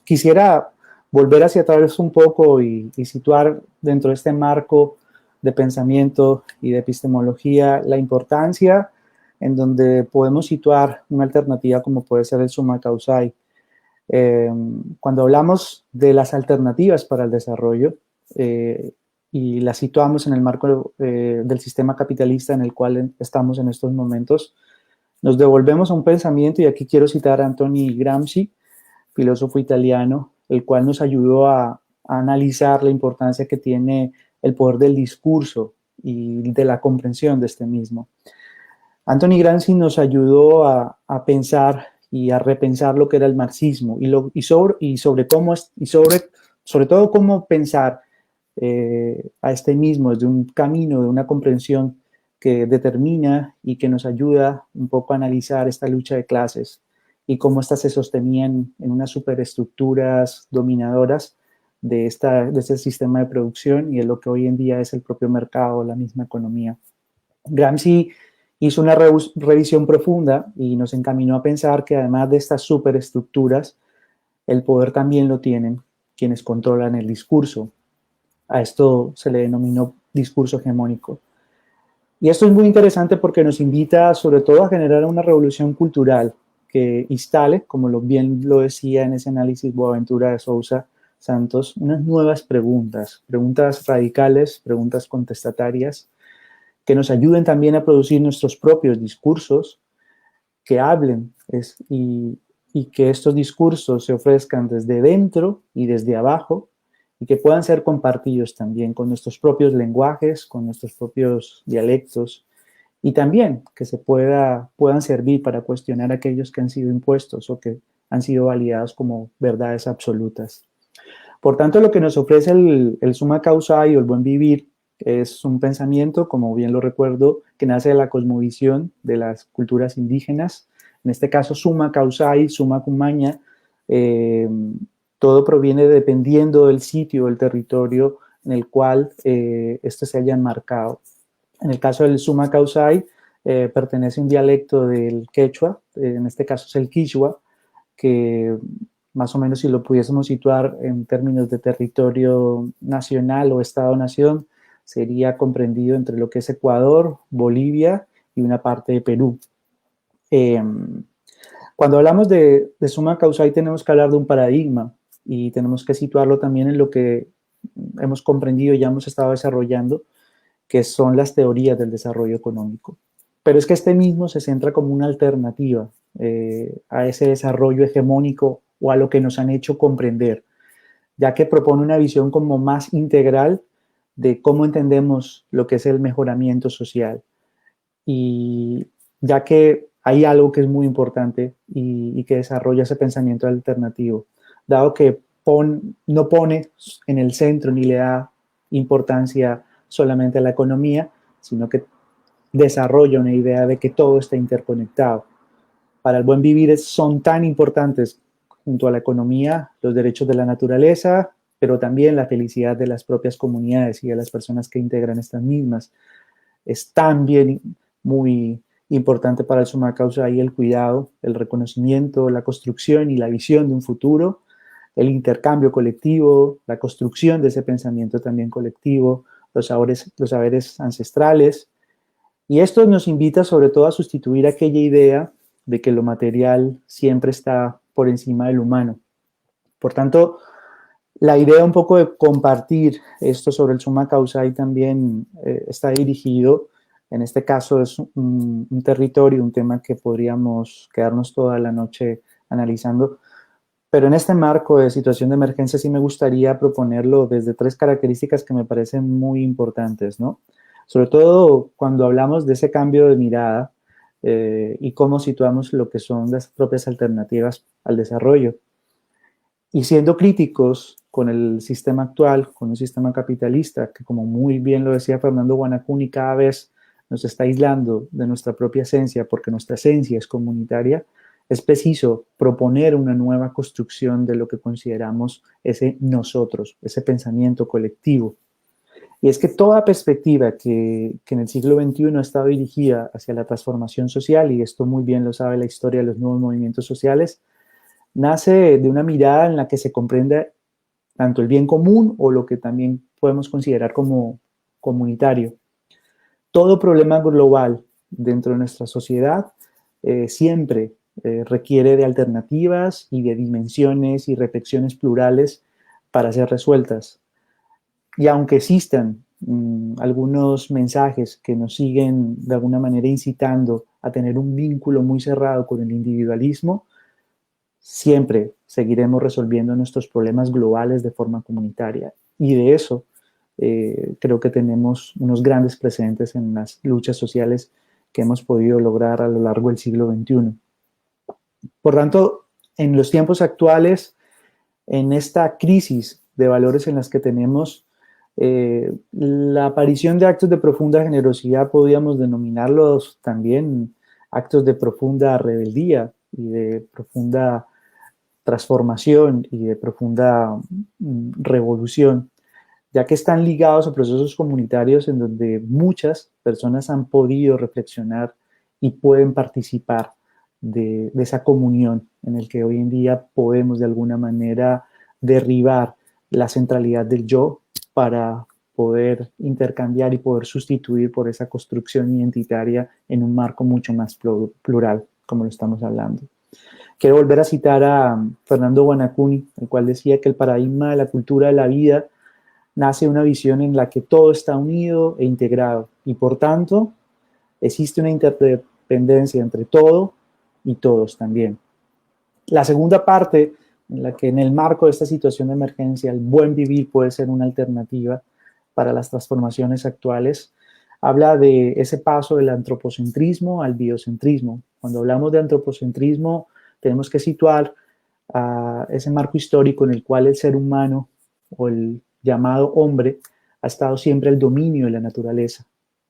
Quisiera volver hacia atrás un poco y situar dentro de este marco de pensamiento y de epistemología la importancia en donde podemos situar una alternativa como puede ser el summa causae. Cuando hablamos de las alternativas para el desarrollo y las situamos en el marco del sistema capitalista en el cual estamos en estos momentos, nos devolvemos a un pensamiento, y aquí quiero citar a Anthony Gramsci, filósofo italiano, el cual nos ayudó a analizar la importancia que tiene el poder del discurso y de la comprensión de este mismo. Anthony Gramsci nos ayudó a pensar y a repensar lo que era el marxismo sobre todo cómo pensar a este mismo desde un camino de una comprensión que determina y que nos ayuda un poco a analizar esta lucha de clases y cómo éstas se sostenían en unas superestructuras dominadoras de este sistema de producción y de lo que hoy en día es el propio mercado, la misma economía. Gramsci hizo una revisión profunda y nos encaminó a pensar que además de estas superestructuras, el poder también lo tienen quienes controlan el discurso. A esto se le denominó discurso hegemónico. Y esto es muy interesante porque nos invita sobre todo a generar una revolución cultural que instale, como bien lo decía en ese análisis Boaventura de Sousa Santos, unas nuevas preguntas radicales, preguntas contestatarias, que nos ayuden también a producir nuestros propios discursos, que hablen y que estos discursos se ofrezcan desde dentro y desde abajo y que puedan ser compartidos también con nuestros propios lenguajes, con nuestros propios dialectos y también que puedan servir para cuestionar aquellos que han sido impuestos o que han sido validados como verdades absolutas. Por tanto, lo que nos ofrece el summa causae o el buen vivir es un pensamiento, como bien lo recuerdo, que nace de la cosmovisión de las culturas indígenas. En este caso, summa causae, summa cum magna, todo proviene dependiendo del sitio, del territorio en el cual estos se hayan marcado. En el caso del summa causae, pertenece a un dialecto del quechua, en este caso es el quichua, que más o menos si lo pudiésemos situar en términos de territorio nacional o Estado-nación, sería comprendido entre lo que es Ecuador, Bolivia y una parte de Perú. Cuando hablamos de summa causae tenemos que hablar de un paradigma y tenemos que situarlo también en lo que hemos comprendido y ya hemos estado desarrollando, que son las teorías del desarrollo económico. Pero es que este mismo se centra como una alternativa a ese desarrollo hegemónico o a lo que nos han hecho comprender, ya que propone una visión como más integral de cómo entendemos lo que es el mejoramiento social. Y ya que hay algo que es muy importante y que desarrolla ese pensamiento alternativo, dado que no pone en el centro ni le da importancia solamente a la economía, sino que desarrolla una idea de que todo está interconectado. Para el buen vivir son tan importantes junto a la economía los derechos de la naturaleza, pero también la felicidad de las propias comunidades y de las personas que integran estas mismas. Es también muy importante para el Summa Causae el cuidado, el reconocimiento, la construcción y la visión de un futuro, el intercambio colectivo, la construcción de ese pensamiento también colectivo, los saberes ancestrales. Y esto nos invita sobre todo a sustituir aquella idea de que lo material siempre está por encima del humano. Por tanto, la idea un poco de compartir esto sobre el Summa Causae también está dirigido, en este caso es un territorio, un tema que podríamos quedarnos toda la noche analizando, pero en este marco de situación de emergencia sí me gustaría proponerlo desde 3 características que me parecen muy importantes, ¿no? Sobre todo cuando hablamos de ese cambio de mirada y cómo situamos lo que son las propias alternativas al desarrollo. Y siendo críticos con el sistema actual, con un sistema capitalista que, como muy bien lo decía Fernando Guanacuni, cada vez nos está aislando de nuestra propia esencia porque nuestra esencia es comunitaria, es preciso proponer una nueva construcción de lo que consideramos ese nosotros, ese pensamiento colectivo. Y es que toda perspectiva que en el siglo XXI ha estado dirigida hacia la transformación social, y esto muy bien lo sabe la historia de los nuevos movimientos sociales, nace de una mirada en la que se comprende tanto el bien común o lo que también podemos considerar como comunitario. Todo problema global dentro de nuestra sociedad siempre requiere de alternativas y de dimensiones y reflexiones plurales para ser resueltas. Y aunque existan algunos mensajes que nos siguen de alguna manera incitando a tener un vínculo muy cerrado con el individualismo, siempre seguiremos resolviendo nuestros problemas globales de forma comunitaria. Y de eso creo que tenemos unos grandes precedentes en las luchas sociales que hemos podido lograr a lo largo del siglo XXI. Por tanto, en los tiempos actuales, en esta crisis de valores en las que tenemos, la aparición de actos de profunda generosidad podríamos denominarlos también actos de profunda rebeldía y de profunda transformación y de profunda revolución, ya que están ligados a procesos comunitarios en donde muchas personas han podido reflexionar y pueden participar de esa comunión en el que hoy en día podemos de alguna manera derribar la centralidad del yo para poder intercambiar y poder sustituir por esa construcción identitaria en un marco mucho más plural, como lo estamos hablando. Quiero volver a citar a Fernando Guanacuni, el cual decía que el paradigma de la cultura de la vida nace una visión en la que todo está unido e integrado y por tanto existe una interdependencia entre todo y todos también. La segunda parte en la que en el marco de esta situación de emergencia el buen vivir puede ser una alternativa para las transformaciones actuales, habla de ese paso del antropocentrismo al biocentrismo. Cuando hablamos de antropocentrismo tenemos que situar a ese marco histórico en el cual el ser humano o el llamado hombre ha estado siempre al dominio de la naturaleza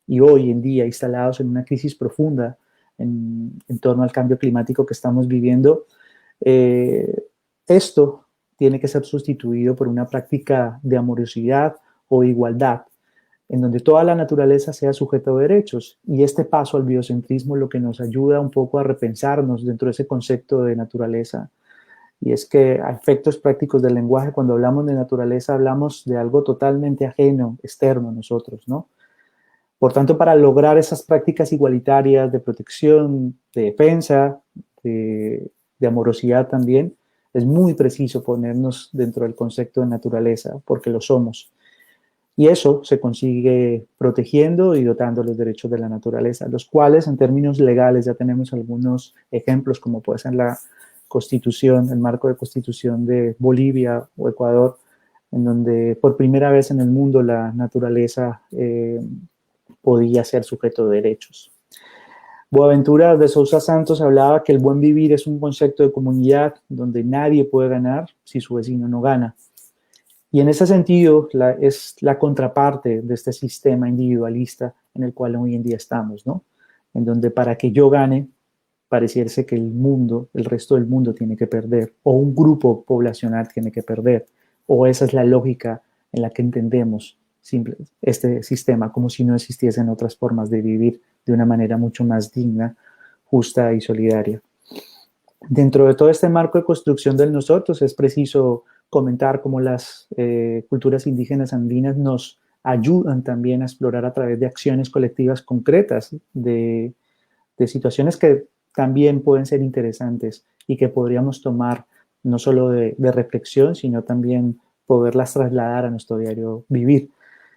y hoy en día instalados en una crisis profunda en torno al cambio climático que estamos viviendo, esto tiene que ser sustituido por una práctica de amorosidad o igualdad, en donde toda la naturaleza sea sujeta de derechos. Y este paso al biocentrismo lo que nos ayuda un poco a repensarnos dentro de ese concepto de naturaleza. Y es que a efectos prácticos del lenguaje, cuando hablamos de naturaleza, hablamos de algo totalmente ajeno, externo a nosotros, ¿no? Por tanto, para lograr esas prácticas igualitarias de protección, de defensa, de amorosidad también, es muy preciso ponernos dentro del concepto de naturaleza, porque lo somos. Y eso se consigue protegiendo y dotando los derechos de la naturaleza, los cuales en términos legales ya tenemos algunos ejemplos, como puede ser la Constitución, el marco de Constitución de Bolivia o Ecuador, en donde por primera vez en el mundo la naturaleza podía ser sujeto de derechos. Boaventura de Sousa Santos hablaba que el buen vivir es un concepto de comunidad donde nadie puede ganar si su vecino no gana. Y en ese sentido es la contraparte de este sistema individualista en el cual hoy en día estamos, ¿no? En donde para que yo gane, pareciese que el mundo, el resto del mundo tiene que perder, o un grupo poblacional tiene que perder, o esa es la lógica en la que entendemos este sistema, como si no existiesen otras formas de vivir de una manera mucho más digna, justa y solidaria. Dentro de todo este marco de construcción del nosotros es preciso comentar cómo las culturas indígenas andinas nos ayudan también a explorar a través de acciones colectivas concretas, de situaciones que también pueden ser interesantes y que podríamos tomar no solo de reflexión, sino también poderlas trasladar a nuestro diario vivir.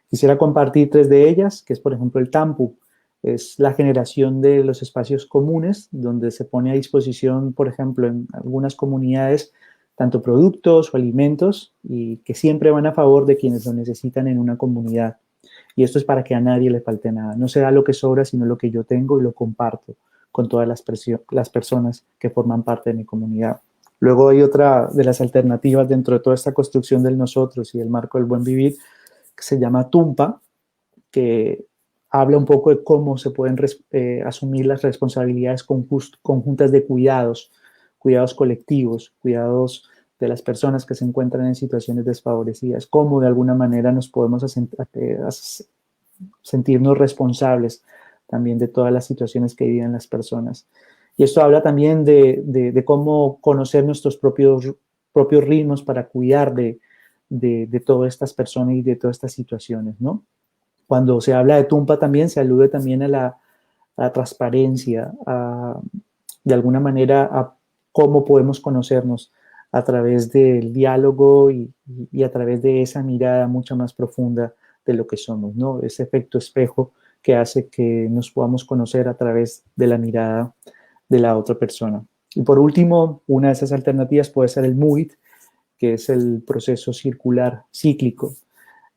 Quisiera compartir 3 de ellas, que es por ejemplo el tampu, es la generación de los espacios comunes, donde se pone a disposición, por ejemplo, en algunas comunidades, tanto productos o alimentos, y que siempre van a favor de quienes lo necesitan en una comunidad. Y esto es para que a nadie le falte nada. No se da lo que sobra, sino lo que yo tengo y lo comparto con todas las personas que forman parte de mi comunidad. Luego hay otra de las alternativas dentro de toda esta construcción del nosotros y del marco del buen vivir, que se llama Tumpa, que habla un poco de cómo se pueden asumir las responsabilidades conjuntas de cuidados colectivos, cuidados de las personas que se encuentran en situaciones desfavorecidas, cómo de alguna manera nos podemos sentirnos responsables también de todas las situaciones que viven las personas. Y esto habla también de cómo conocer nuestros propios ritmos para cuidar de todas estas personas y de todas estas situaciones, ¿no? Cuando se habla de Tumpa también se alude también a la transparencia, de alguna manera a cómo podemos conocernos a través del diálogo y a través de esa mirada mucho más profunda de lo que somos, ¿no? Ese efecto espejo que hace que nos podamos conocer a través de la mirada de la otra persona. Y por último, una de esas alternativas puede ser el MUIT, que es el proceso circular cíclico,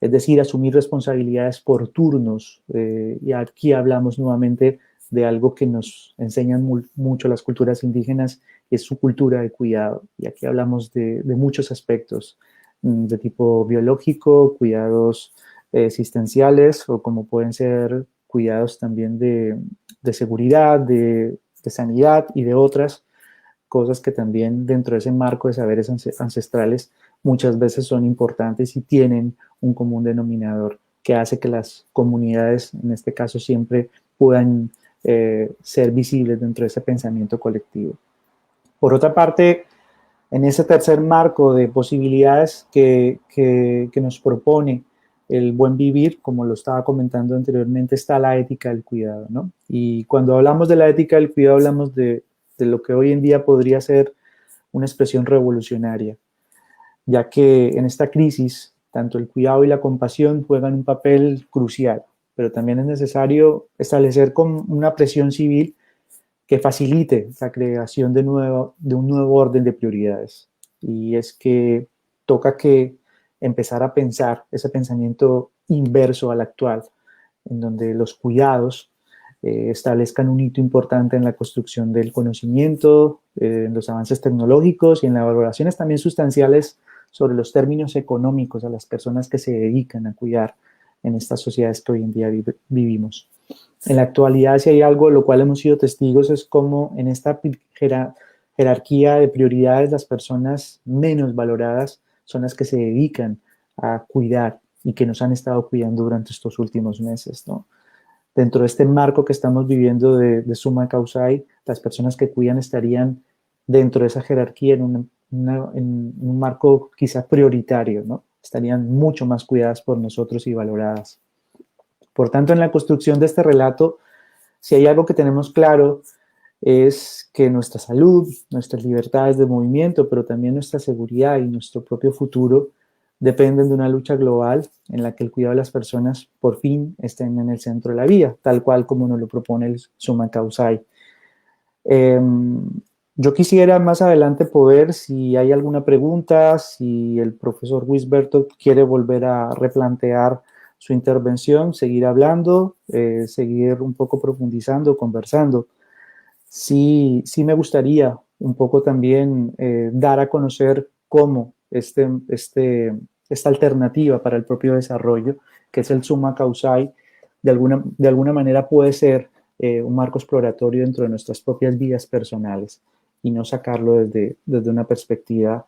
es decir, asumir responsabilidades por turnos. Y aquí hablamos nuevamente de algo que nos enseñan mucho las culturas indígenas, que es su cultura de cuidado. Y aquí hablamos de muchos aspectos, de tipo biológico, cuidados existenciales, o como pueden ser cuidados también de seguridad, de sanidad y de otras cosas que también dentro de ese marco de saberes ancestrales muchas veces son importantes y tienen un común denominador que hace que las comunidades, en este caso, siempre puedan ser visibles dentro de ese pensamiento colectivo. Por otra parte, en ese tercer marco de posibilidades que nos propone el buen vivir, como lo estaba comentando anteriormente, está la ética del cuidado, ¿no? Y cuando hablamos de la ética del cuidado, hablamos de lo que hoy en día podría ser una expresión revolucionaria, ya que en esta crisis tanto el cuidado y la compasión juegan un papel crucial, pero también es necesario establecer una presión civil que facilite la creación de un nuevo orden de prioridades. Y es que toca que empezar a pensar ese pensamiento inverso al actual, en donde los cuidados establezcan un hito importante en la construcción del conocimiento, en los avances tecnológicos y en las valoraciones también sustanciales sobre los términos económicos a las personas que se dedican a cuidar en estas sociedades que hoy en día vivimos. En la actualidad, si hay algo de lo cual hemos sido testigos, es cómo en esta jerarquía de prioridades las personas menos valoradas son las que se dedican a cuidar y que nos han estado cuidando durante estos últimos meses, ¿no? Dentro de este marco que estamos viviendo de Summa Causai, las personas que cuidan estarían dentro de esa jerarquía en un marco quizá prioritario, ¿no? Estarían mucho más cuidadas por nosotros y valoradas. Por tanto, en la construcción de este relato, si hay algo que tenemos claro, es que nuestra salud, nuestras libertades de movimiento, pero también nuestra seguridad y nuestro propio futuro dependen de una lucha global en la que el cuidado de las personas por fin estén en el centro de la vida, tal cual como nos lo propone el Summa Causai. Yo quisiera más adelante poder, si hay alguna pregunta, si el profesor Wisberto quiere volver a replantear su intervención, seguir hablando, seguir un poco profundizando, conversando. Sí me gustaría un poco también dar a conocer cómo este esta alternativa para el propio desarrollo, que es el summa causae, de alguna manera puede ser un marco exploratorio dentro de nuestras propias vidas personales y no sacarlo desde una perspectiva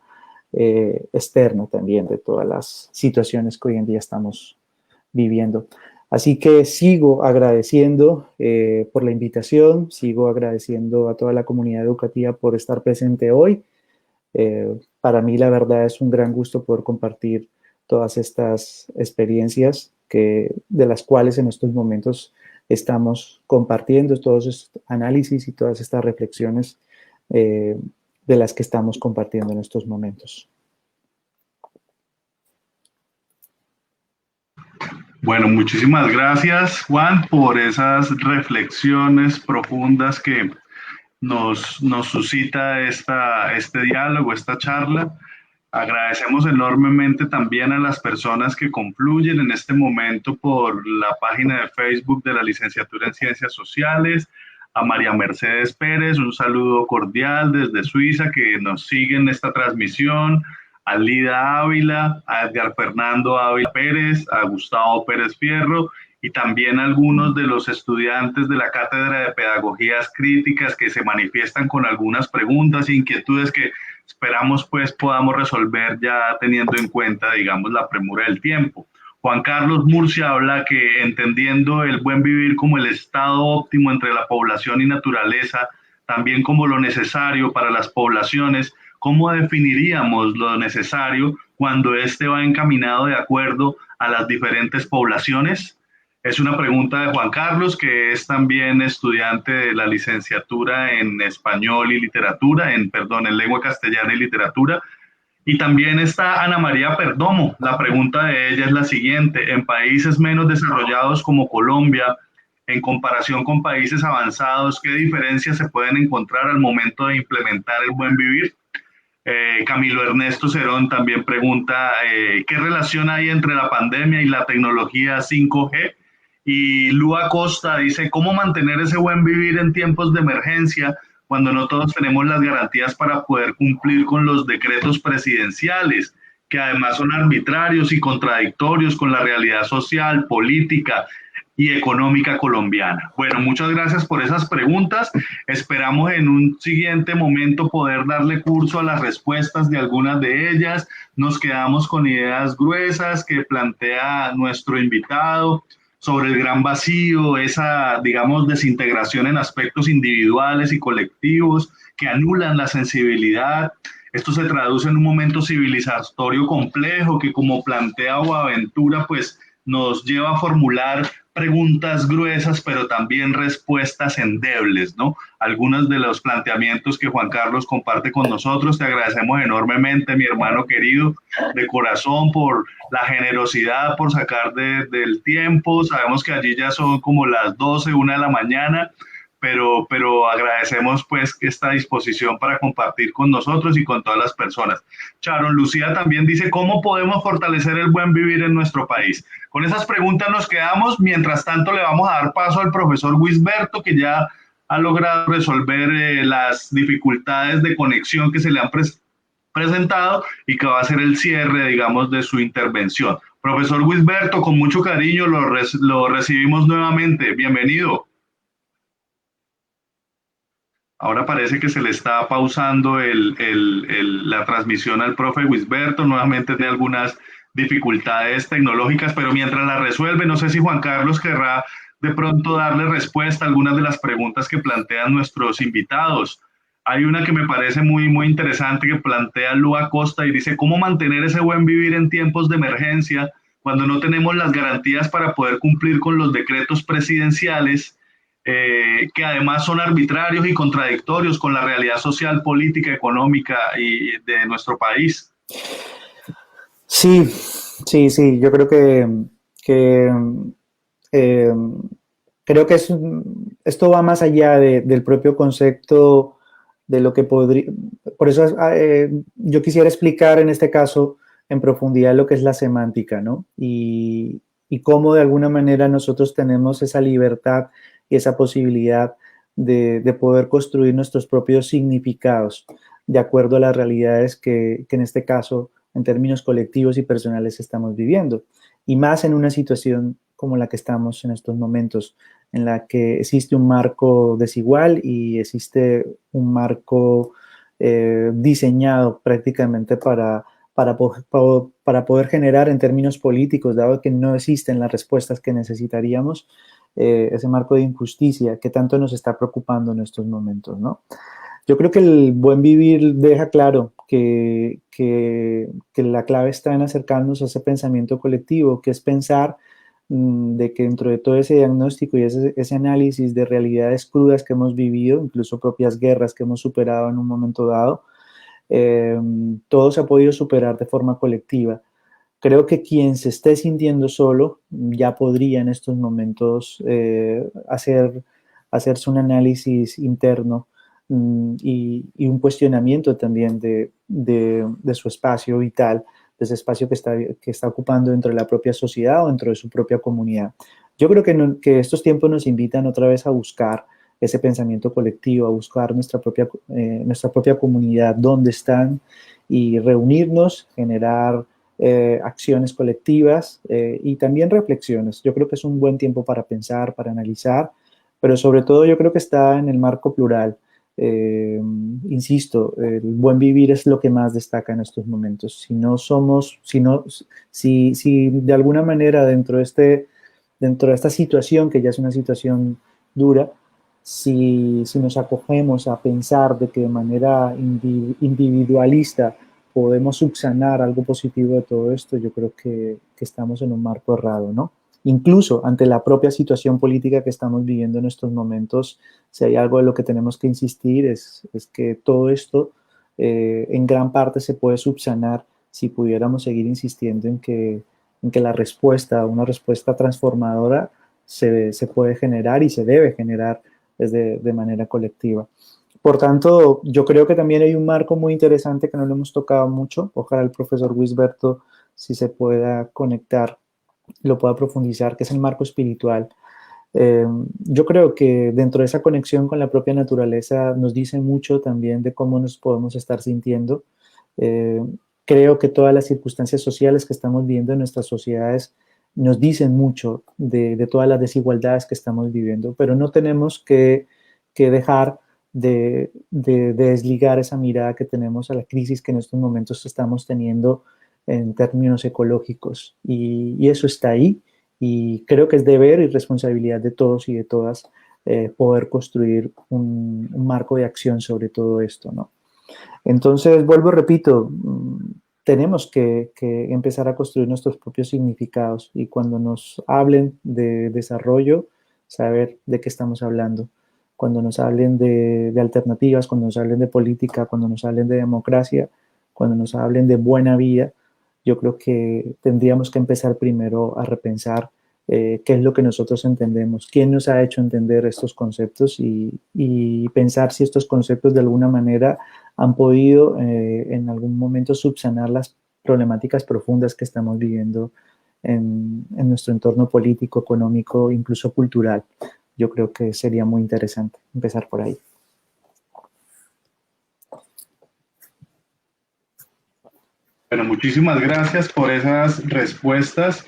externa también de todas las situaciones que hoy en día estamos viviendo. Así que sigo agradeciendo por la invitación, sigo agradeciendo a toda la comunidad educativa por estar presente hoy. Para mí, la verdad, es un gran gusto poder compartir todas estas experiencias de las cuales en estos momentos estamos compartiendo, todos estos análisis y todas estas reflexiones de las que estamos compartiendo en estos momentos. Bueno, muchísimas gracias, Juan, por esas reflexiones profundas que nos suscita este diálogo, esta charla. Agradecemos enormemente también a las personas que confluyen en este momento por la página de Facebook de la Licenciatura en Ciencias Sociales, a María Mercedes Pérez, un saludo cordial desde Suiza que nos sigue en esta transmisión, a Lida Ávila, a Edgar Fernando Ávila Pérez, a Gustavo Pérez Fierro y también a algunos de los estudiantes de la Cátedra de Pedagogías Críticas que se manifiestan con algunas preguntas e inquietudes que esperamos pues podamos resolver ya teniendo en cuenta, digamos, la premura del tiempo. Juan Carlos Murcia habla que entendiendo el buen vivir como el estado óptimo entre la población y naturaleza, también como lo necesario para las poblaciones, ¿cómo definiríamos lo necesario cuando éste va encaminado de acuerdo a las diferentes poblaciones? Es una pregunta de Juan Carlos, que es también estudiante de la licenciatura en español y literatura, en lengua castellana y literatura. Y también está Ana María Perdomo. La pregunta de ella es la siguiente. En países menos desarrollados como Colombia, en comparación con países avanzados, ¿qué diferencias se pueden encontrar al momento de implementar el buen vivir? Camilo Ernesto Cerón también pregunta ¿qué relación hay entre la pandemia y la tecnología 5G? Y Lua Costa dice ¿cómo mantener ese buen vivir en tiempos de emergencia cuando no todos tenemos las garantías para poder cumplir con los decretos presidenciales, que además son arbitrarios y contradictorios con la realidad social, política y económica colombiana? Bueno, muchas gracias por esas preguntas. Esperamos en un siguiente momento poder darle curso a las respuestas de algunas de ellas. Nos quedamos con ideas gruesas que plantea nuestro invitado sobre el gran vacío, esa, digamos, desintegración en aspectos individuales y colectivos que anulan la sensibilidad. Esto se traduce en un momento civilizatorio complejo que, como plantea Boaventura, pues nos lleva a formular preguntas gruesas, pero también respuestas endebles, ¿no? Algunos de los planteamientos que Juan Carlos comparte con nosotros. Te agradecemos enormemente, mi hermano querido, de corazón, por la generosidad, por sacar del tiempo. Sabemos que allí ya son como las 12, 1 de la mañana, pero agradecemos pues esta disposición para compartir con nosotros y con todas las personas. Sharon Lucía también dice, ¿cómo podemos fortalecer el buen vivir en nuestro país? Con esas preguntas nos quedamos. Mientras tanto, le vamos a dar paso al profesor Wisberto, que ya ha logrado resolver las dificultades de conexión que se le han presentado y que va a ser el cierre, digamos, de su intervención. Profesor Wisberto, con mucho cariño lo recibimos nuevamente. Bienvenido. Ahora parece que se le está pausando la transmisión al profe Wisberto. Nuevamente tiene algunas dificultades tecnológicas, pero mientras la resuelve, no sé si Juan Carlos querrá de pronto darle respuesta a algunas de las preguntas que plantean nuestros invitados. Hay una que me parece muy, muy interesante que plantea Lua Costa y dice, ¿cómo mantener ese buen vivir en tiempos de emergencia cuando no tenemos las garantías para poder cumplir con los decretos presidenciales? Que además son arbitrarios y contradictorios con la realidad social, política, económica y de nuestro país. Sí, yo creo creo que esto va más allá del propio concepto de lo que podría, por eso yo quisiera explicar en este caso en profundidad lo que es la semántica, ¿no? Y cómo de alguna manera nosotros tenemos esa libertad y esa posibilidad de poder construir nuestros propios significados de acuerdo a las realidades que en este caso en términos colectivos y personales estamos viviendo. Y más en una situación como la que estamos en estos momentos, en la que existe un marco desigual y existe un marco diseñado prácticamente para poder generar en términos políticos, dado que no existen las respuestas que necesitaríamos, ese marco de injusticia que tanto nos está preocupando en estos momentos, ¿no? Yo creo que el buen vivir deja claro que la clave está en acercarnos a ese pensamiento colectivo, que es pensar de que dentro de todo ese diagnóstico y ese análisis de realidades crudas que hemos vivido, incluso propias guerras que hemos superado en un momento dado, todo se ha podido superar de forma colectiva. Creo que quien se esté sintiendo solo ya podría en estos momentos hacerse un análisis interno y un cuestionamiento también de su espacio vital, de ese espacio que está ocupando dentro de la propia sociedad o dentro de su propia comunidad. Yo creo que estos tiempos nos invitan otra vez a buscar ese pensamiento colectivo, a buscar nuestra propia comunidad, dónde están, y reunirnos, generar acciones colectivas y también reflexiones. Yo creo que es un buen tiempo para pensar, para analizar, pero sobre todo yo creo que está en el marco plural. Insisto, el buen vivir es lo que más destaca en estos momentos. Si de alguna manera dentro de esta situación, que ya es una situación dura, si nos acogemos a pensar de que de manera individualista podemos subsanar algo positivo de todo esto, yo creo que estamos en un marco errado, ¿no? Incluso ante la propia situación política que estamos viviendo en estos momentos, si hay algo de lo que tenemos que insistir es que todo esto en gran parte se puede subsanar si pudiéramos seguir insistiendo en que la respuesta, una respuesta transformadora, se puede generar y se debe generar de manera colectiva. Por tanto, yo creo que también hay un marco muy interesante que no lo hemos tocado mucho. Ojalá el profesor Wisberto, si se pueda conectar, lo pueda profundizar, que es el marco espiritual. Yo creo que dentro de esa conexión con la propia naturaleza nos dice mucho también de cómo nos podemos estar sintiendo. Creo que todas las circunstancias sociales que estamos viendo en nuestras sociedades nos dicen mucho de todas las desigualdades que estamos viviendo, pero no tenemos que dejar de desligar esa mirada que tenemos a la crisis que en estos momentos estamos teniendo en términos ecológicos. Y eso está ahí, y creo que es deber y responsabilidad de todos y de todas poder construir un marco de acción sobre todo esto, ¿no? Entonces, vuelvo y repito, tenemos que empezar a construir nuestros propios significados, y cuando nos hablen de desarrollo, saber de qué estamos hablando. Cuando nos hablen de alternativas, cuando nos hablen de política, cuando nos hablen de democracia, cuando nos hablen de buena vida, yo creo que tendríamos que empezar primero a repensar qué es lo que nosotros entendemos, quién nos ha hecho entender estos conceptos, y pensar si estos conceptos de alguna manera han podido en algún momento subsanar las problemáticas profundas que estamos viviendo en nuestro entorno político, económico, incluso cultural. Yo creo que sería muy interesante empezar por ahí. Bueno, muchísimas gracias por esas respuestas.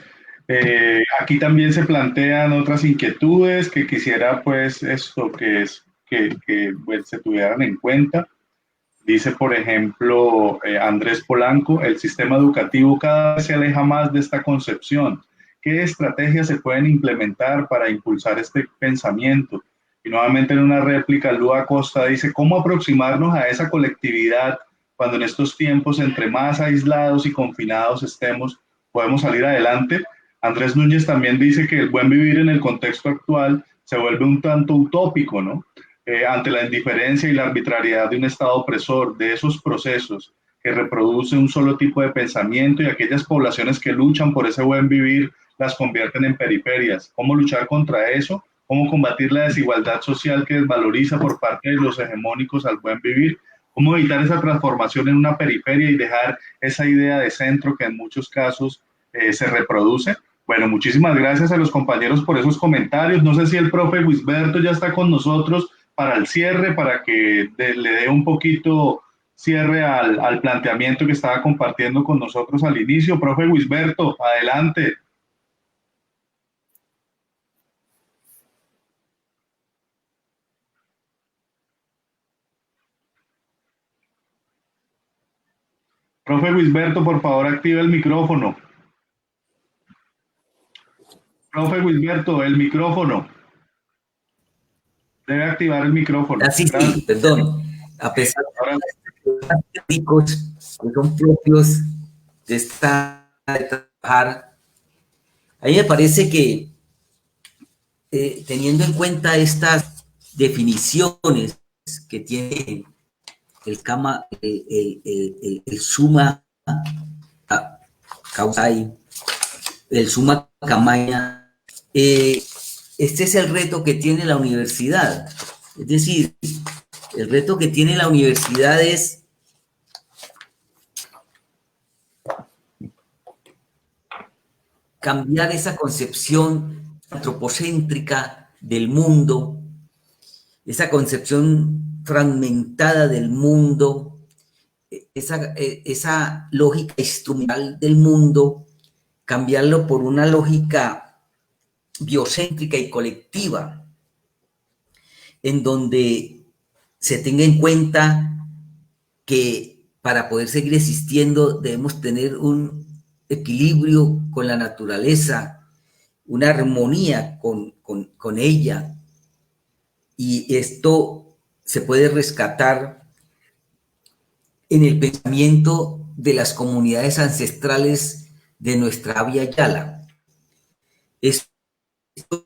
Aquí también se plantean otras inquietudes que quisiera, pues, esto que pues, se tuvieran en cuenta. Dice, por ejemplo, Andrés Polanco, el sistema educativo cada vez se aleja más de esta concepción. ¿Qué estrategias se pueden implementar para impulsar este pensamiento? Y nuevamente en una réplica, Lua Costa dice, ¿cómo aproximarnos a esa colectividad cuando en estos tiempos, entre más aislados y confinados estemos, podemos salir adelante? Andrés Núñez también dice que el buen vivir en el contexto actual se vuelve un tanto utópico, ¿no? Ante la indiferencia y la arbitrariedad de un Estado opresor, de esos procesos que reproduce un solo tipo de pensamiento, y aquellas poblaciones que luchan por ese buen vivir las convierten en periferias. ¿Cómo luchar contra eso? ¿Cómo combatir la desigualdad social que desvaloriza por parte de los hegemónicos al buen vivir? ¿Cómo evitar esa transformación en una periferia y dejar esa idea de centro que en muchos casos se reproduce? Bueno, muchísimas gracias a los compañeros por esos comentarios. No sé si el profe Wisberto ya está con nosotros para el cierre, para que le dé un poquito cierre al planteamiento que estaba compartiendo con nosotros al inicio. Profe Wisberto, adelante. Profe Wisberto, por favor, active el micrófono. Profe Wisberto, el micrófono. Debe activar el micrófono. Sí, sí, perdón. A pesar de los críticos que son propios de trabajar, a mí me parece que teniendo en cuenta estas definiciones que tiene el summa causai, el summa camaña, este es el reto que tiene la universidad. Es decir, el reto que tiene la universidad es cambiar esa concepción antropocéntrica del mundo, esa concepción fragmentada del mundo, esa lógica instrumental del mundo, cambiarlo por una lógica biocéntrica y colectiva, en donde se tenga en cuenta que para poder seguir existiendo debemos tener un equilibrio con la naturaleza, una armonía con ella, y esto se puede rescatar en el pensamiento de las comunidades ancestrales de nuestra Abya Yala. Es un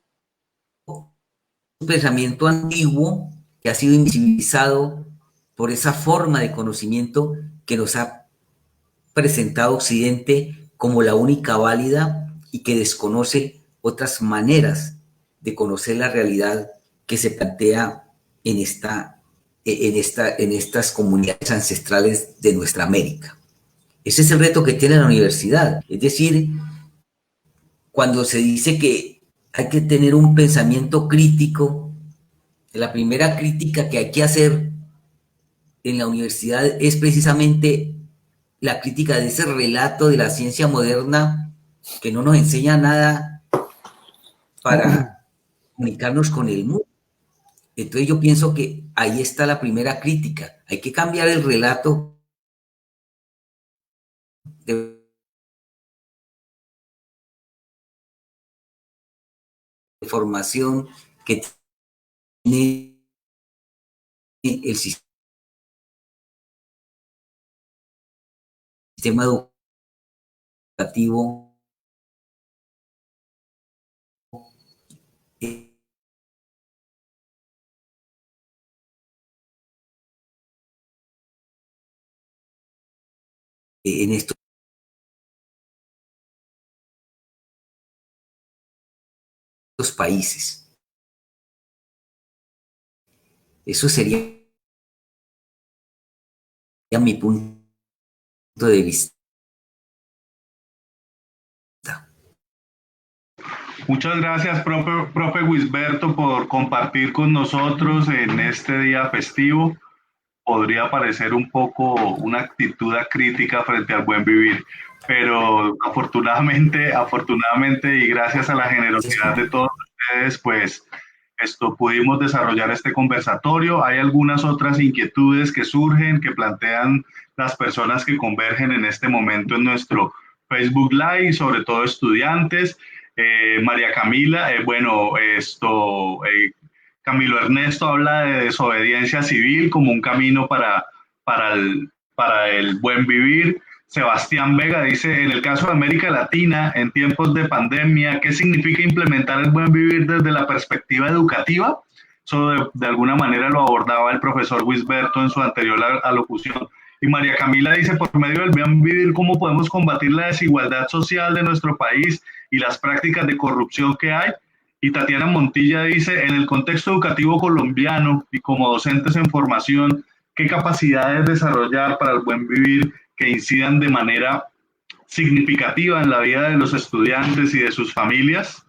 pensamiento antiguo que ha sido invisibilizado por esa forma de conocimiento que nos ha presentado Occidente como la única válida y que desconoce otras maneras de conocer la realidad que se plantea en estas comunidades ancestrales de nuestra América. Ese es el reto que tiene la universidad. Es decir, cuando se dice que hay que tener un pensamiento crítico, la primera crítica que hay que hacer en la universidad es precisamente la crítica de ese relato de la ciencia moderna que no nos enseña nada para comunicarnos con el mundo. Entonces yo pienso que ahí está la primera crítica. Hay que cambiar el relato de formación que tiene el sistema educativo en estos países. Eso sería mi punto de vista. Muchas gracias, profe Wisberto, por compartir con nosotros en este día festivo. Podría parecer un poco una actitud crítica frente al buen vivir, pero afortunadamente y gracias a la generosidad de todos ustedes, pues pudimos desarrollar este conversatorio. Hay algunas otras inquietudes que surgen, que plantean las personas que convergen en este momento en nuestro Facebook Live, sobre todo estudiantes. María Camila, Camilo Ernesto habla de desobediencia civil como un camino para el buen vivir. Sebastián Vega dice, en el caso de América Latina, en tiempos de pandemia, ¿qué significa implementar el buen vivir desde la perspectiva educativa? Eso de alguna manera lo abordaba el profesor Wisberto en su anterior alocución. Y María Camila dice, por medio del buen vivir, ¿cómo podemos combatir la desigualdad social de nuestro país y las prácticas de corrupción que hay? Y Tatiana Montilla dice, en el contexto educativo colombiano y como docentes en formación, ¿qué capacidades desarrollar para el buen vivir que incidan de manera significativa en la vida de los estudiantes y de sus familias?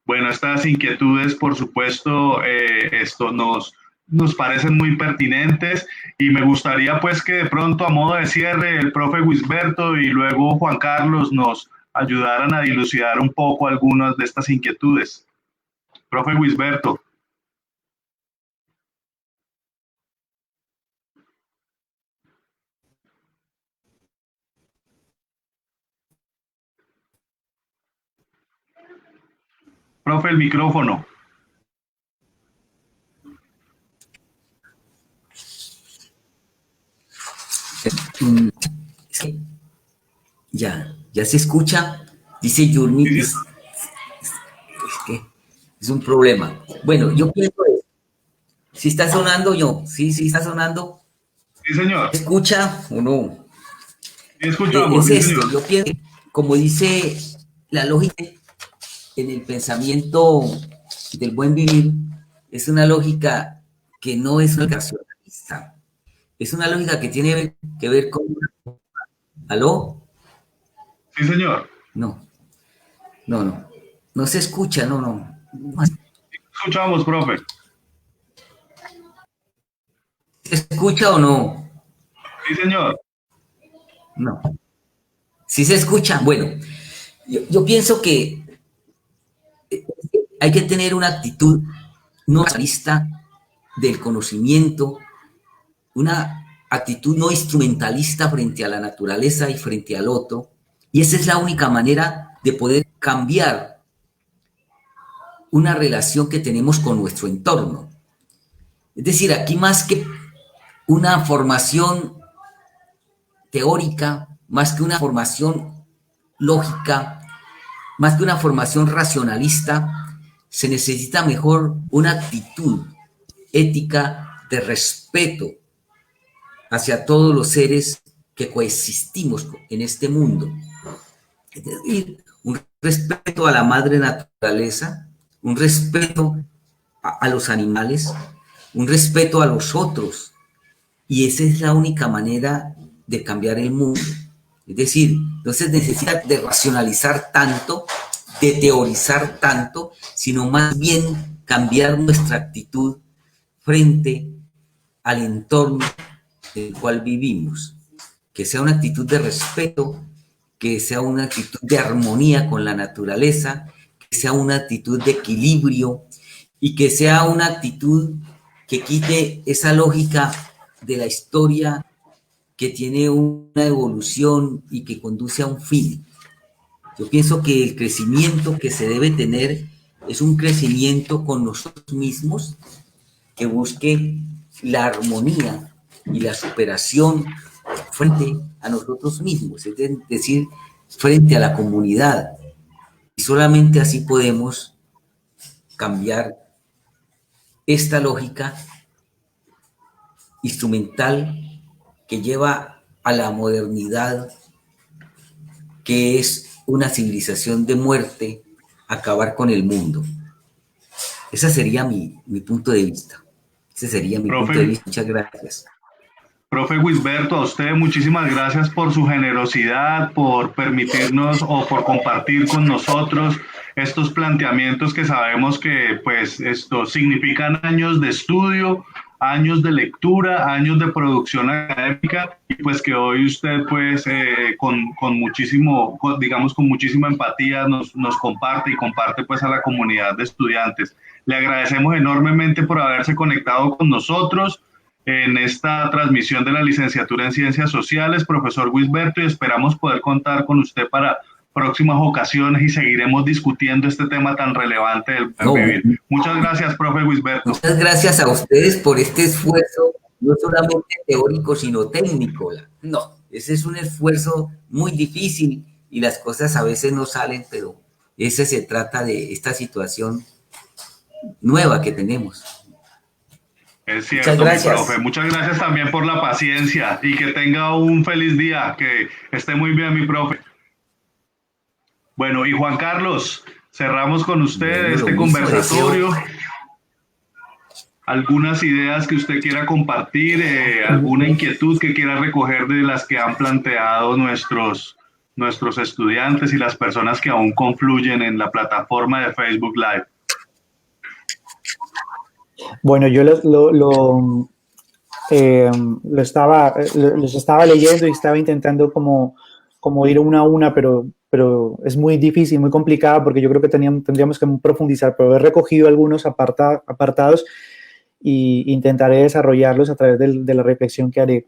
Bueno, estas inquietudes, por supuesto, nos nos parecen muy pertinentes y me gustaría pues que de pronto a modo de cierre el profe Wisberto y luego Juan Carlos nos ayudaran a dilucidar un poco algunas de estas inquietudes. Profe Wisberto. Profe, el micrófono. Ya se escucha, dice Yurni, es que es un problema. Bueno, yo pienso, si está sonando yo, sí está sonando, Sí, señor. ¿se escucha o no? Sí, escuchamos, Es sí, esto, señor. yo pienso, como dice la lógica en el pensamiento del buen vivir, es una lógica que no es una racionalista, es una lógica que tiene que ver con... ¿Aló? Sí, señor. No, no se escucha, no. Escuchamos, profe. ¿Se escucha o no? Sí, señor. No. ¿Sí se escucha? Bueno, yo pienso que hay que tener una actitud no racionalista del conocimiento, una actitud no instrumentalista frente a la naturaleza y frente al otro, y esa es la única manera de poder cambiar una relación que tenemos con nuestro entorno. Es decir, aquí más que una formación teórica, más que una formación lógica, más que una formación racionalista, se necesita mejor una actitud ética de respeto hacia todos los seres que coexistimos en este mundo. Es decir, un respeto a la madre naturaleza, un respeto a los animales, un respeto a los otros. Y esa es la única manera de cambiar el mundo. Es decir, no se necesita de racionalizar tanto, de teorizar tanto, sino más bien cambiar nuestra actitud frente al entorno en el cual vivimos. Que sea una actitud de respeto, que sea una actitud de armonía con la naturaleza, que sea una actitud de equilibrio y que sea una actitud que quite esa lógica de la historia que tiene una evolución y que conduce a un fin. Yo pienso que el crecimiento que se debe tener es un crecimiento con nosotros mismos que busque la armonía y la superación frente a nosotros mismos, es decir, frente a la comunidad. Y solamente así podemos cambiar esta lógica instrumental que lleva a la modernidad, que es una civilización de muerte, acabar con el mundo. Ese sería mi punto de vista. Ese sería mi punto de vista. Muchas gracias. Profe Wisberto, a usted muchísimas gracias por su generosidad, por permitirnos o por compartir con nosotros estos planteamientos que sabemos que pues esto significan años de estudio, años de lectura, años de producción académica y pues que hoy usted pues con muchísimo, digamos con muchísima empatía nos comparte y comparte pues a la comunidad de estudiantes. Le agradecemos enormemente por haberse conectado con nosotros en esta transmisión de la licenciatura en Ciencias Sociales, profesor Wisberto, y esperamos poder contar con usted para próximas ocasiones y seguiremos discutiendo este tema tan relevante del buen vivir. Muchas gracias, profe Wisberto. Muchas gracias a ustedes por este esfuerzo, no solamente teórico, sino técnico. No, ese es un esfuerzo muy difícil y las cosas a veces no salen, pero ese se trata de esta situación nueva que tenemos. Es cierto, mi profe. Muchas gracias también por la paciencia y que tenga un feliz día. Que esté muy bien, mi profe. Bueno, y Juan Carlos, cerramos con usted este conversatorio. ¿Algunas ideas que usted quiera compartir? ¿Alguna inquietud que quiera recoger de las que han planteado nuestros estudiantes y las personas que aún confluyen en la plataforma de Facebook Live? Bueno, yo los estaba leyendo y estaba intentando como ir una a una, pero es muy difícil, muy complicado porque yo creo que tendríamos que profundizar, pero he recogido algunos apartados e intentaré desarrollarlos a través de la reflexión que haré.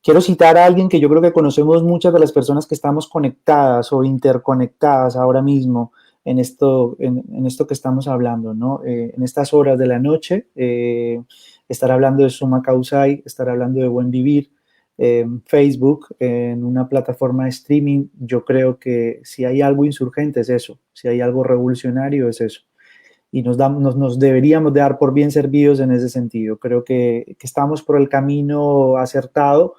Quiero citar a alguien que yo creo que conocemos muchas de las personas que estamos conectadas o interconectadas ahora mismo en esto que estamos hablando, ¿no? En estas horas de la noche, estar hablando de Summa Causai, estar hablando de Buen Vivir, Facebook, en una plataforma de streaming, yo creo que si hay algo insurgente es eso, si hay algo revolucionario es eso. Y nos deberíamos de dar por bien servidos en ese sentido. Creo que estamos por el camino acertado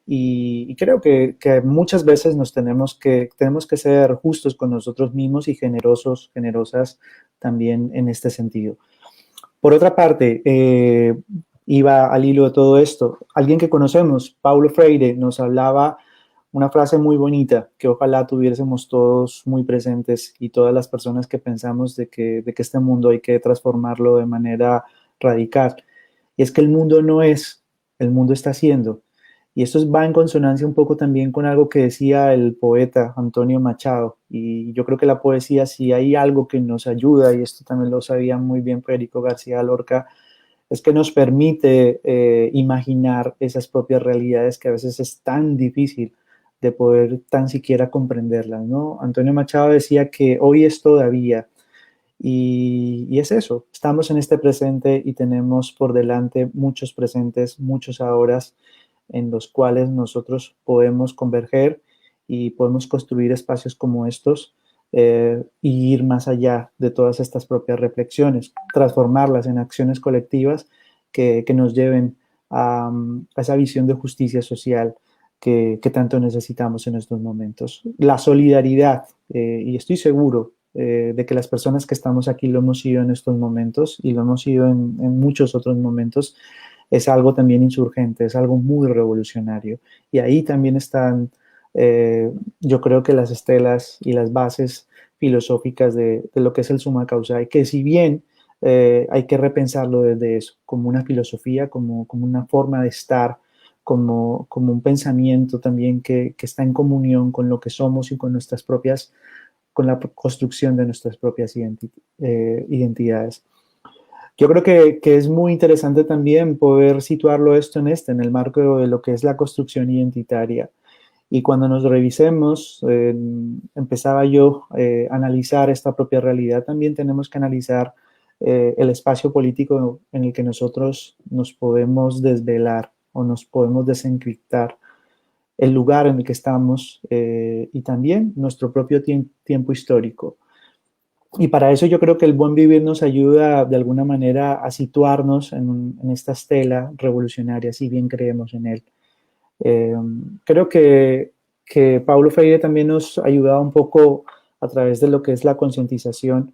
y creo que muchas veces tenemos que ser justos con nosotros mismos y generosos, generosas también en este sentido. Por otra parte, iba al hilo de todo esto, alguien que conocemos, Paulo Freire, nos hablaba una frase muy bonita que ojalá tuviésemos todos muy presentes y todas las personas que pensamos de que este mundo hay que transformarlo de manera radical. Y es que el mundo no es, el mundo está siendo. Y esto va en consonancia un poco también con algo que decía el poeta Antonio Machado. Y yo creo que la poesía, si hay algo que nos ayuda, y esto también lo sabía muy bien Federico García Lorca, es que nos permite imaginar esas propias realidades que a veces es tan difícil de poder tan siquiera comprenderlas, ¿no? Antonio Machado decía que hoy es todavía, y es eso, estamos en este presente y tenemos por delante muchos presentes, muchos ahoras en los cuales nosotros podemos converger y podemos construir espacios como estos y ir más allá de todas estas propias reflexiones, transformarlas en acciones colectivas que nos lleven a esa visión de justicia social que tanto necesitamos en estos momentos. La solidaridad, y estoy seguro de que las personas que estamos aquí lo hemos sido en estos momentos y lo hemos sido en muchos otros momentos, es algo también insurgente, es algo muy revolucionario. Y ahí también están, yo creo que las estelas y las bases filosóficas de lo que es el Summa Causae, que si bien hay que repensarlo desde eso, como una filosofía, como una forma de estar, como un pensamiento también que está en comunión con lo que somos y con nuestras propias, con la construcción de nuestras propias identidades. Yo creo que es muy interesante también poder situarlo esto en el marco de lo que es la construcción identitaria. Y cuando nos revisemos, empezaba yo a analizar esta propia realidad, también tenemos que analizar el espacio político en el que nosotros nos podemos desvelar o nos podemos desencriptar, el lugar en el que estamos y también nuestro propio tiempo histórico. Y para eso yo creo que el buen vivir nos ayuda de alguna manera a situarnos en esta estela revolucionaria, si bien creemos en él. Creo que Paulo Freire también nos ayudaba un poco a través de lo que es la concientización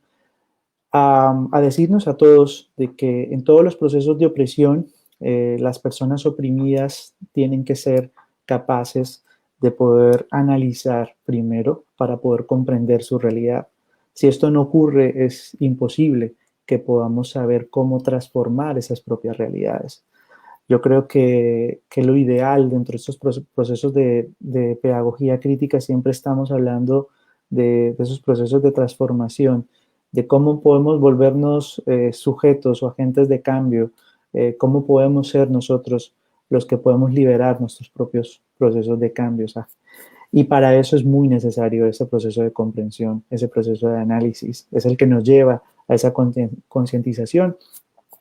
a decirnos a todos de que en todos los procesos de opresión las personas oprimidas tienen que ser capaces de poder analizar primero para poder comprender su realidad. Si esto no ocurre, es imposible que podamos saber cómo transformar esas propias realidades. Yo creo que lo ideal dentro de estos procesos de pedagogía crítica siempre estamos hablando de esos procesos de transformación, de cómo podemos volvernos sujetos o agentes de cambio, cómo podemos ser nosotros los que podemos liberar nuestros propios procesos de cambios. Y para eso es muy necesario ese proceso de comprensión, ese proceso de análisis, es el que nos lleva a esa concientización.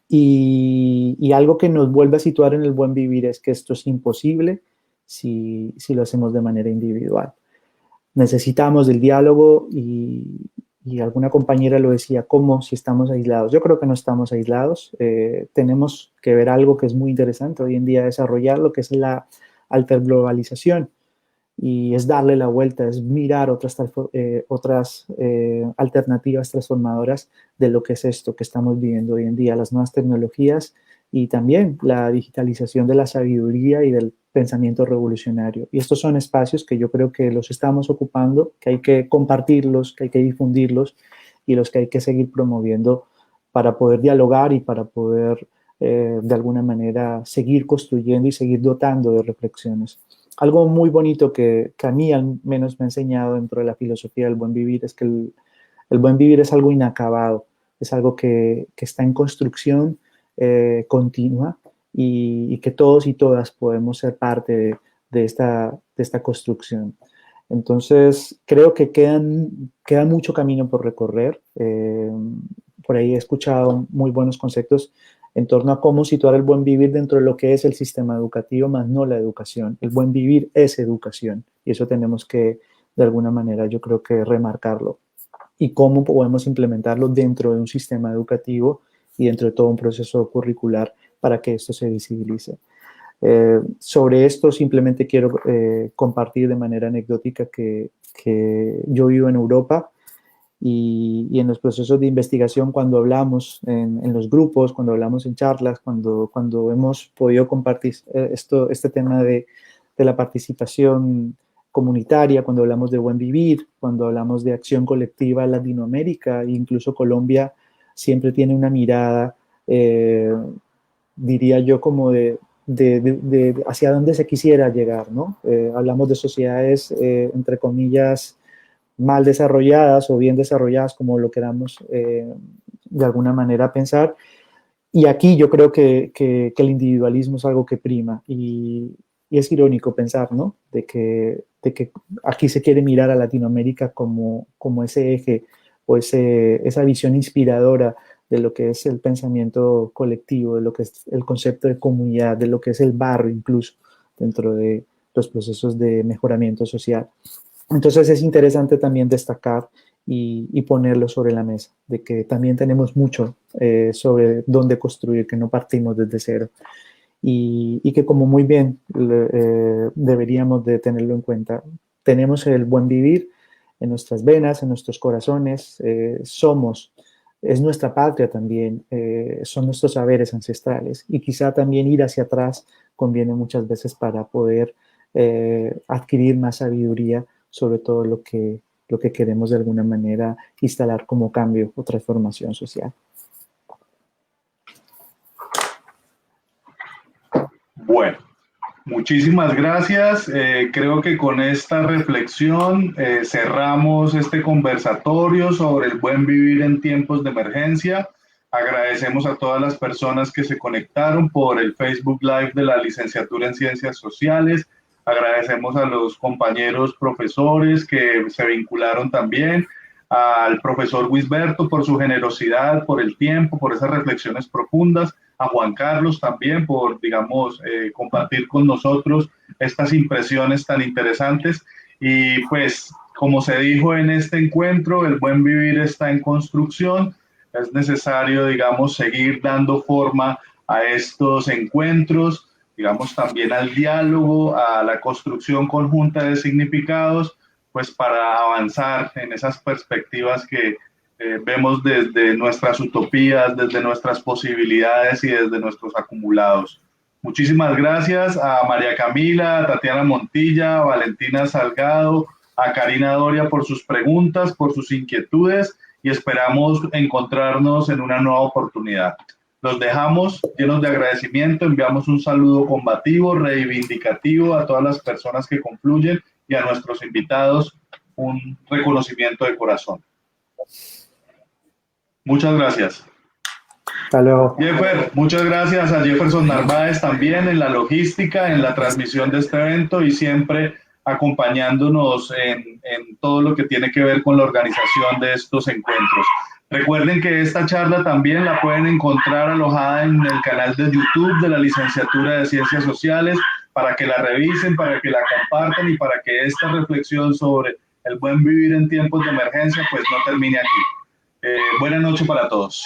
Y algo que nos vuelve a situar en el buen vivir es que esto es imposible si lo hacemos de manera individual. Necesitamos del diálogo y alguna compañera lo decía, ¿cómo si estamos aislados? Yo creo que no estamos aislados. Tenemos que ver algo que es muy interesante hoy en día desarrollar, lo que es la alterglobalización. Y es darle la vuelta, es mirar otras alternativas transformadoras de lo que es esto que estamos viviendo hoy en día, las nuevas tecnologías y también la digitalización de la sabiduría y del pensamiento revolucionario. Y estos son espacios que yo creo que los estamos ocupando, que hay que compartirlos, que hay que difundirlos y los que hay que seguir promoviendo para poder dialogar y para poder de alguna manera seguir construyendo y seguir dotando de reflexiones. Algo muy bonito que a mí al menos me ha enseñado dentro de la filosofía del buen vivir es que el buen vivir es algo inacabado, es algo que está en construcción continua y que todos y todas podemos ser parte de esta construcción. Entonces, creo que queda mucho camino por recorrer. Por ahí he escuchado muy buenos conceptos en torno a cómo situar el buen vivir dentro de lo que es el sistema educativo, más no la educación. El buen vivir es educación y eso tenemos que, de alguna manera, yo creo que remarcarlo. Y cómo podemos implementarlo dentro de un sistema educativo y dentro de todo un proceso curricular para que esto se visibilice. Sobre esto simplemente quiero compartir de manera anecdótica que yo vivo en Europa y en los procesos de investigación, cuando hablamos en los grupos, cuando hablamos en charlas, cuando hemos podido compartir este tema de la participación comunitaria, cuando hablamos de buen vivir, cuando hablamos de acción colectiva en Latinoamérica, incluso Colombia siempre tiene una mirada, diría yo, como de hacia dónde se quisiera llegar, ¿no? Hablamos de sociedades, entre comillas, mal desarrolladas o bien desarrolladas, como lo queramos de alguna manera pensar. Y aquí yo creo que el individualismo es algo que prima y es irónico pensar, ¿no? De que aquí se quiere mirar a Latinoamérica como ese eje o esa visión inspiradora de lo que es el pensamiento colectivo, de lo que es el concepto de comunidad, de lo que es el barrio incluso dentro de los procesos de mejoramiento social. Entonces es interesante también destacar y ponerlo sobre la mesa, de que también tenemos mucho sobre dónde construir, que no partimos desde cero y que como muy bien deberíamos de tenerlo en cuenta. Tenemos el buen vivir en nuestras venas, en nuestros corazones, es nuestra patria también, son nuestros saberes ancestrales y quizá también ir hacia atrás conviene muchas veces para poder adquirir más sabiduría sobre todo lo que queremos de alguna manera instalar como cambio o transformación social. Bueno, muchísimas gracias. Creo que con esta reflexión cerramos este conversatorio sobre el buen vivir en tiempos de emergencia. Agradecemos a todas las personas que se conectaron por el Facebook Live de la Licenciatura en Ciencias Sociales. Agradecemos a los compañeros profesores que se vincularon también, al profesor Wisberto por su generosidad, por el tiempo, por esas reflexiones profundas, a Juan Carlos también por, digamos, compartir con nosotros estas impresiones tan interesantes. Y pues, como se dijo en este encuentro, el buen vivir está en construcción. Es necesario, digamos, seguir dando forma a estos encuentros, digamos, también al diálogo, a la construcción conjunta de significados, pues para avanzar en esas perspectivas que vemos desde nuestras utopías, desde nuestras posibilidades y desde nuestros acumulados. Muchísimas gracias a María Camila, a Tatiana Montilla, a Valentina Salgado, a Karina Doria por sus preguntas, por sus inquietudes y esperamos encontrarnos en una nueva oportunidad. Los dejamos llenos de agradecimiento, enviamos un saludo combativo, reivindicativo a todas las personas que confluyen y a nuestros invitados un reconocimiento de corazón. Muchas gracias. Hasta luego. Jeffer, muchas gracias a Jefferson Narváez también en la logística, en la transmisión de este evento y siempre acompañándonos en todo lo que tiene que ver con la organización de estos encuentros. Recuerden que esta charla también la pueden encontrar alojada en el canal de YouTube de la Licenciatura de Ciencias Sociales para que la revisen, para que la compartan y para que esta reflexión sobre el buen vivir en tiempos de emergencia pues no termine aquí. Buenas noches para todos.